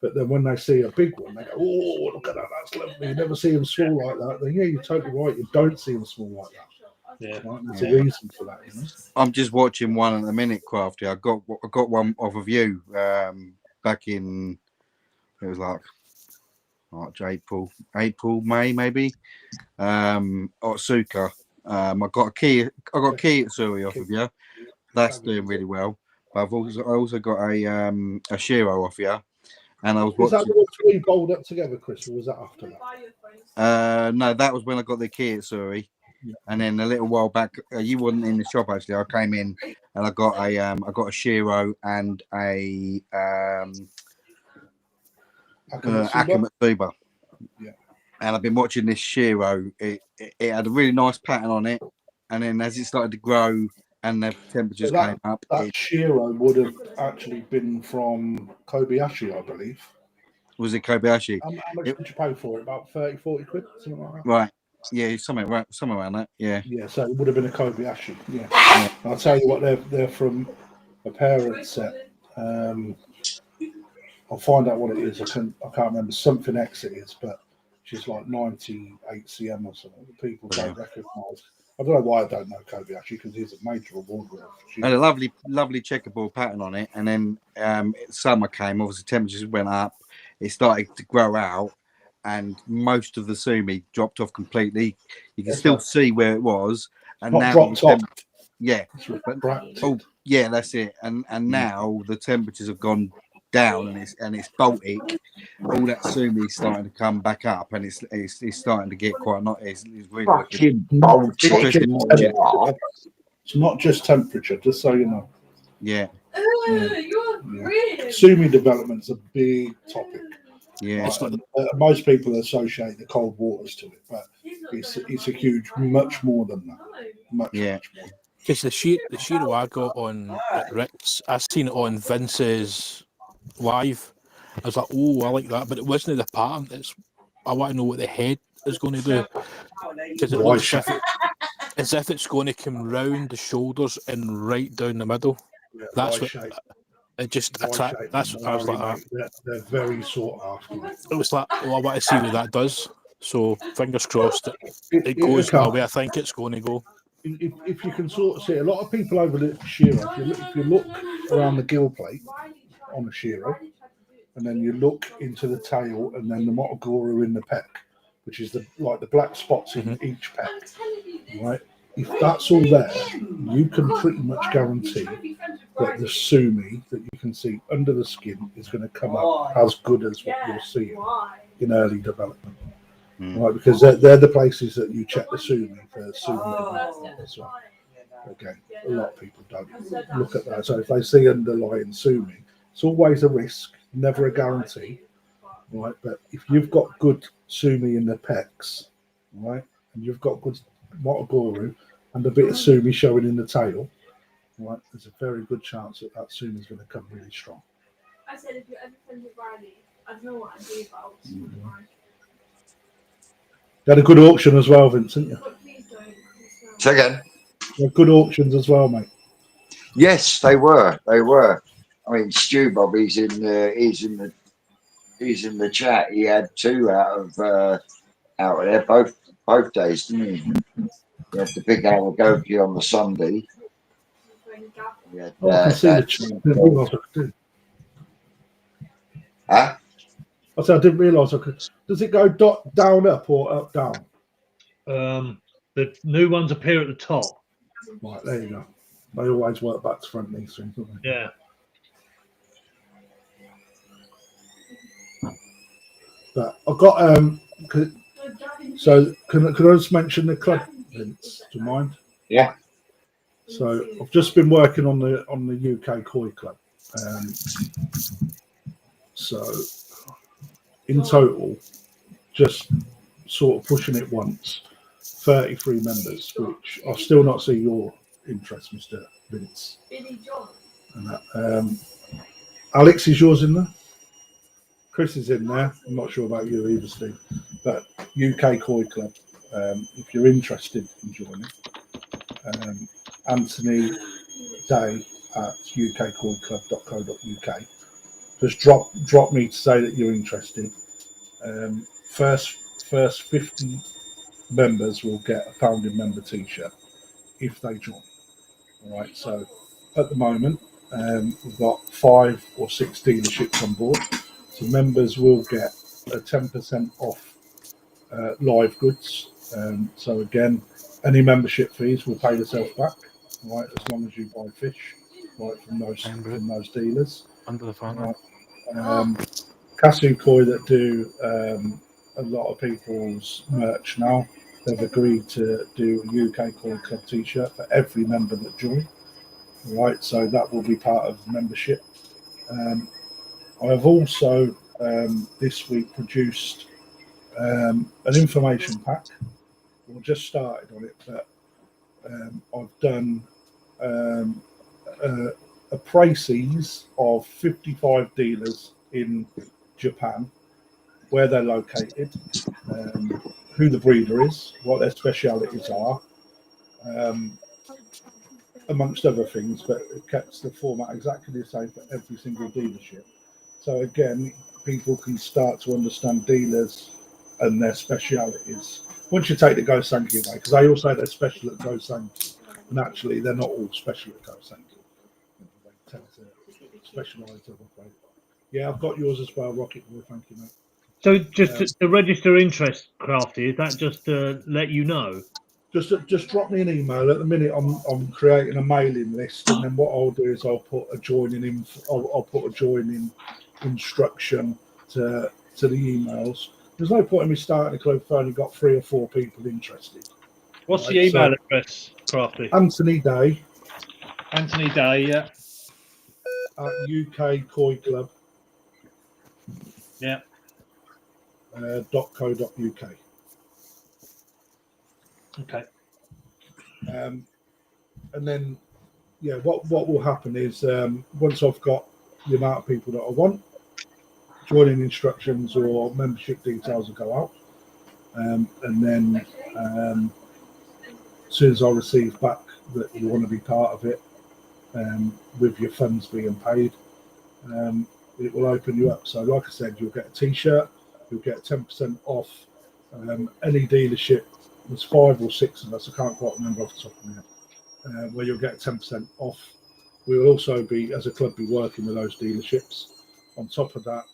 but then when they see a big one, they go, "Oh, look at that! That's lovely." You never see them small like that. Then yeah, you're totally right. You don't see them small like that. Yeah, right? There's a reason for that. You know? I'm just watching one at the minute, Crafty. I got one off of you back in, it was like March, April, May maybe. Otsuka. I got a key Suri off of you. That's doing really well. But I also got a Shiro off you. And I was Was watching. that the one we bowled up together, Chris, or was that after that? No, that was when I got the Kitsuri. And then a little while back, you wasn't in the shop actually. I came in and I got a Shiro and a Akamatsuba. Yeah. And I've been watching this Shiro. It had a really nice pattern on it, and then as it started to grow and the temperatures came up, that Shiro would have actually been from Kobayashi, I believe. Was it Kobayashi? How much did you pay for it? About 30-40 quid, something like that. Right. Yeah, somewhere around that. Yeah. Yeah, so it would have been a Kobayashi. Yeah. I'll tell you what, they're from a parent set. I'll find out what it is. I can't remember. Something X it is, but she's like 98 cm or something. People don't recognise. I don't know why I don't know Kobayashi because he's a major award winner. Had a lovely checkerboard pattern on it, and then summer came. Obviously, temperatures went up. It started to grow out, and most of the sumi dropped off completely. You can still see where it was, and Not now dropped off. yeah, It's retracted. oh yeah, that's it. And now the temperatures have gone down, and it's Baltic. All that sumi is starting to come back up, and it's starting to get quite not. It's really wicked. Fucking Baltic. Interesting. Yeah. It's not just temperature, just so you know. Yeah, Sumi development's a big topic. yeah. Right, and, most people associate the cold waters to it, but it's a huge, much more than that. Much more. Because the Shiro I got on at Rick's, I seen it on Vince's live. I was like, oh, I like that, but it wasn't the pattern. I want to know what the head is going to do, because it looks as if it's going to come round the shoulders and right down the middle. Yeah, That's what shape. it just Y attract. shape. That's I was like, they're very sought after. it was like, oh, I want to see what that does. So fingers crossed it goes the way I think it's going to go. If you can sort of see, a lot of people over the Shiro, if you look around the gill plate on a Shiro, and then you look into the tail, and then the Motogoro in the pec, which is the black spots in each pec, right? If that's all there, you can pretty much guarantee that the sumi that you can see under the skin is going to come up as good as what you're seeing in early development. Right, because they're the places that you check the sumi for sumi development as well. Again, a lot of people don't look at that. So if they see underlying sumi, it's always a risk, never a guarantee. Right, but if you've got good sumi in the pecs, right, and you've got good Motogoro and a bit of sumi showing in the tail, right, there's a very good chance that sumi is going to come really strong. I said, if you ever send it Riley, I don't know what I'd do, but I'll You had a good auction as well, Vincent. Yeah. Say again. You had good auctions as well, mate. Yes, they were. They were. I mean, Stu Bob, he's in the chat. He had 2 out of there both days, didn't he? He had the big Alagoki on the Sunday. Had, I can see the chat. I didn't realise I could do. Huh? I said I didn't realise I could. Does it go down up or up down? The new ones appear at the top. Right, there you go. They always work back to front, these things, don't they? Yeah. But I've got so can I just mention the club, Vince? Do you mind? Yeah. So I've just been working on the UK Koi Club. So in total, just sort of pushing it once, 33 members, which I've still not seen your interest, Mr. Vince. And that, Alex, is yours in there? Chris is in there. I'm not sure about you either, Steve. But UK Koi Club, if you're interested in joining, Anthony Day at ukkoiclub.co.uk. Just drop me to say that you're interested. First 50 members will get a Founding Member T-shirt if they join. All right. So at the moment, we've got 5 or 6 dealerships on board. So members will get a 10% off live goods. So again, any membership fees will pay yourself back. Right, as long as you buy fish, right, from those dealers. Under the fan. Right. Kasu Koi that do a lot of people's merch now. They've agreed to do a UK Koi Club T-shirt for every member that join. Right, so that will be part of the membership. I have also this week produced an information pack. We've just started on it, but I've done a précis of 55 dealers in Japan, where they're located, who the breeder is, what their specialities are, amongst other things, but it kept the format exactly the same for every single dealership. So again, people can start to understand dealers and their specialities. Once you take the Go Sankey away, because they all say they're special at Go Sankey, and actually they're not all special at Go Sankey. They tend to specialise in other way. Yeah, I've got yours as well, Rocket Boy. Thank you, mate. So just to register interest, Crafty, is that just to let you know? Just drop me an email. At the minute, I'm creating a mailing list, and then what I'll do is I'll put a joining instruction to the emails. There's no point in me starting a club if I've only got 3 or 4 people interested. What's Right, your email so- address, Crafty? Anthony Day Anthony Day, yeah. at UK Koi Club. Yeah. .co.uk. Okay. And then, yeah, what will happen is once I've got the amount of people that I want, joining instructions or membership details will go out. And then as soon as I receive back that you want to be part of it, with your funds being paid, it will open you up. So like I said, you'll get a t-shirt, you'll get 10% off any dealership. There's 5 or 6 of us, I can't quite remember off the top of my head, where you'll get 10% off. We will also be, as a club, be working with those dealerships. On top of that,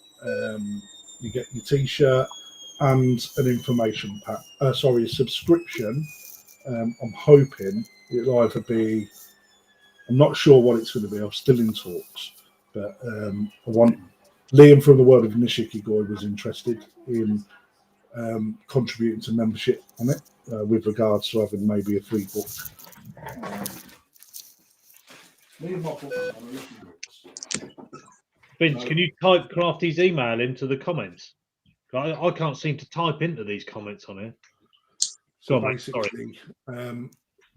you get your t-shirt and an information pack. A subscription. I'm hoping it'll either be, I'm not sure what it's going to be. I'm still in talks, but I want Liam from the World of Nishikigoi was interested in contributing to membership on it with regards to having maybe a free book. Vince, can you type Crafty's email into the comments? I can't seem to type into these comments on here. So Go on, mate, sorry. basically,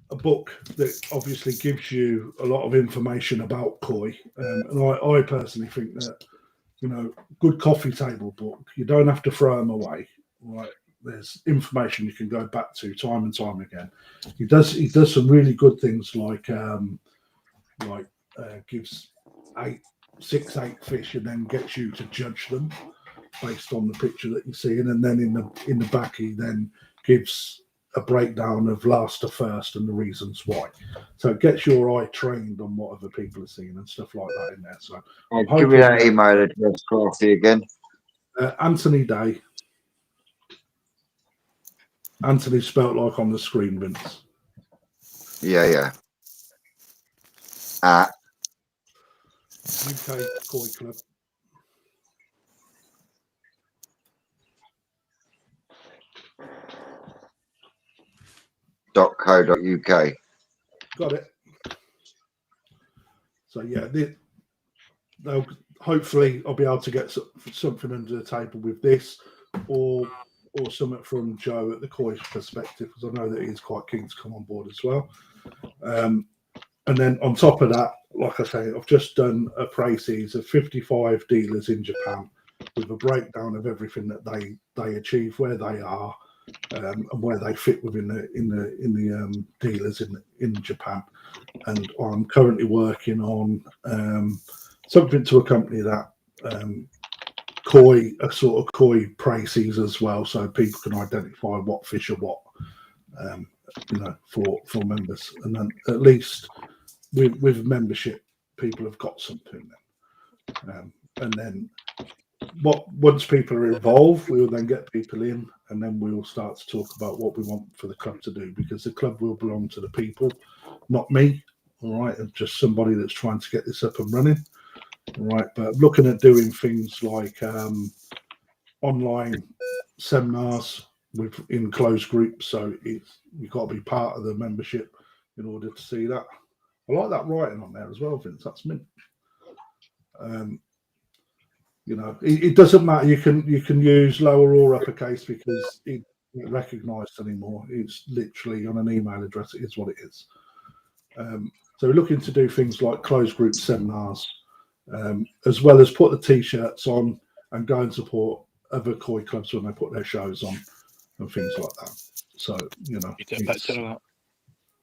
a book that obviously gives you a lot of information about koi, and I personally think that, you know, good coffee table book, you don't have to throw them away, right? There's information you can go back to time and time again. He does some really good things like gives 6, 8 fish and then gets you to judge them based on the picture that you're seeing, and then in the back he then gives a breakdown of last to first and the reasons why. So it gets your eye trained on what other people are seeing and stuff like that in there. So Give me that email address, Crafty, again. Anthony Day. Anthony spelt like on the screen, Vince. Yeah. UK Koi Club. .co.uk. Got it. So yeah, they'll hopefully I'll be able to get something under the table with this, or something from Joe at the Koi perspective, because I know that he's quite keen to come on board as well. And then on top of that, like I say, I've just done a praise of 55 dealers in Japan with a breakdown of everything that they achieve, where they are, and where they fit within the dealers in Japan. And I'm currently working on something to accompany that a sort of koi praise as well, so people can identify what fish are what, for members, and then at least with membership, people have got something then. And then once people are involved, we'll then get people in, and then we'll start to talk about what we want for the club to do, because the club will belong to the people, not me. All right, and just somebody that's trying to get this up and running. All right, but looking at doing things like online seminars in closed groups, so you've got to be part of the membership in order to see that. I like that writing on there as well, Vince. That's mint. It doesn't matter. You can use lower or uppercase because it's not recognised anymore. It's literally on an email address. It is what it is. So we're looking to do things like closed group seminars, as well as put the t-shirts on and go and support other koi clubs when they put their shows on and things like that. So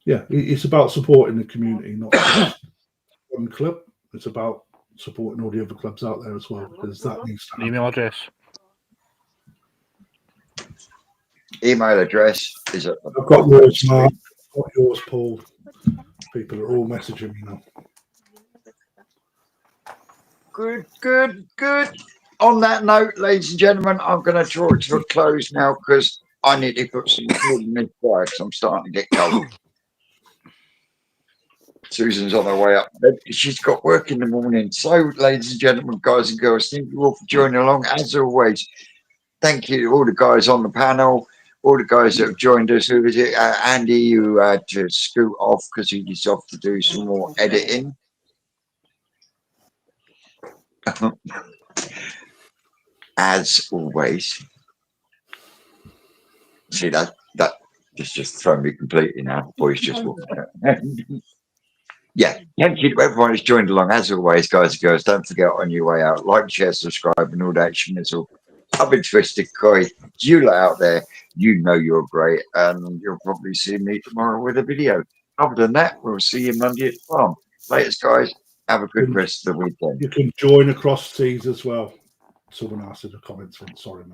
it's about supporting the community, not just one club. It's about supporting all the other clubs out there as well, because that needs to happen. Email address. Email address is at I've got yours, Mark. I've got yours, Paul. People are all messaging me now. Good. On that note, ladies and gentlemen, I'm going to draw it to a close now, because I need to put some food in this fire 'cause I'm starting to get cold. Susan's on her way up. She's got work in the morning. So, ladies and gentlemen, guys and girls, thank you all for joining along. As always, thank you to all the guys on the panel, all the guys that have joined us. Who was it? Andy, who had to scoot off because he's off to do some more editing. As always. See, that just thrown me completely now. Boys just walked out. Yeah, thank you to everyone who's joined along. As always, guys and girls, don't forget on your way out, like, share, subscribe, and all that schmizzle. I've been Twisted Koi. You lot out there, you know you're great, and you'll probably see me tomorrow with a video. Other than that, we'll see you Monday at the farm. Latest, guys. Have a good rest of the weekend. You can join across seas as well. Someone asked in the comments. Sorry, mate.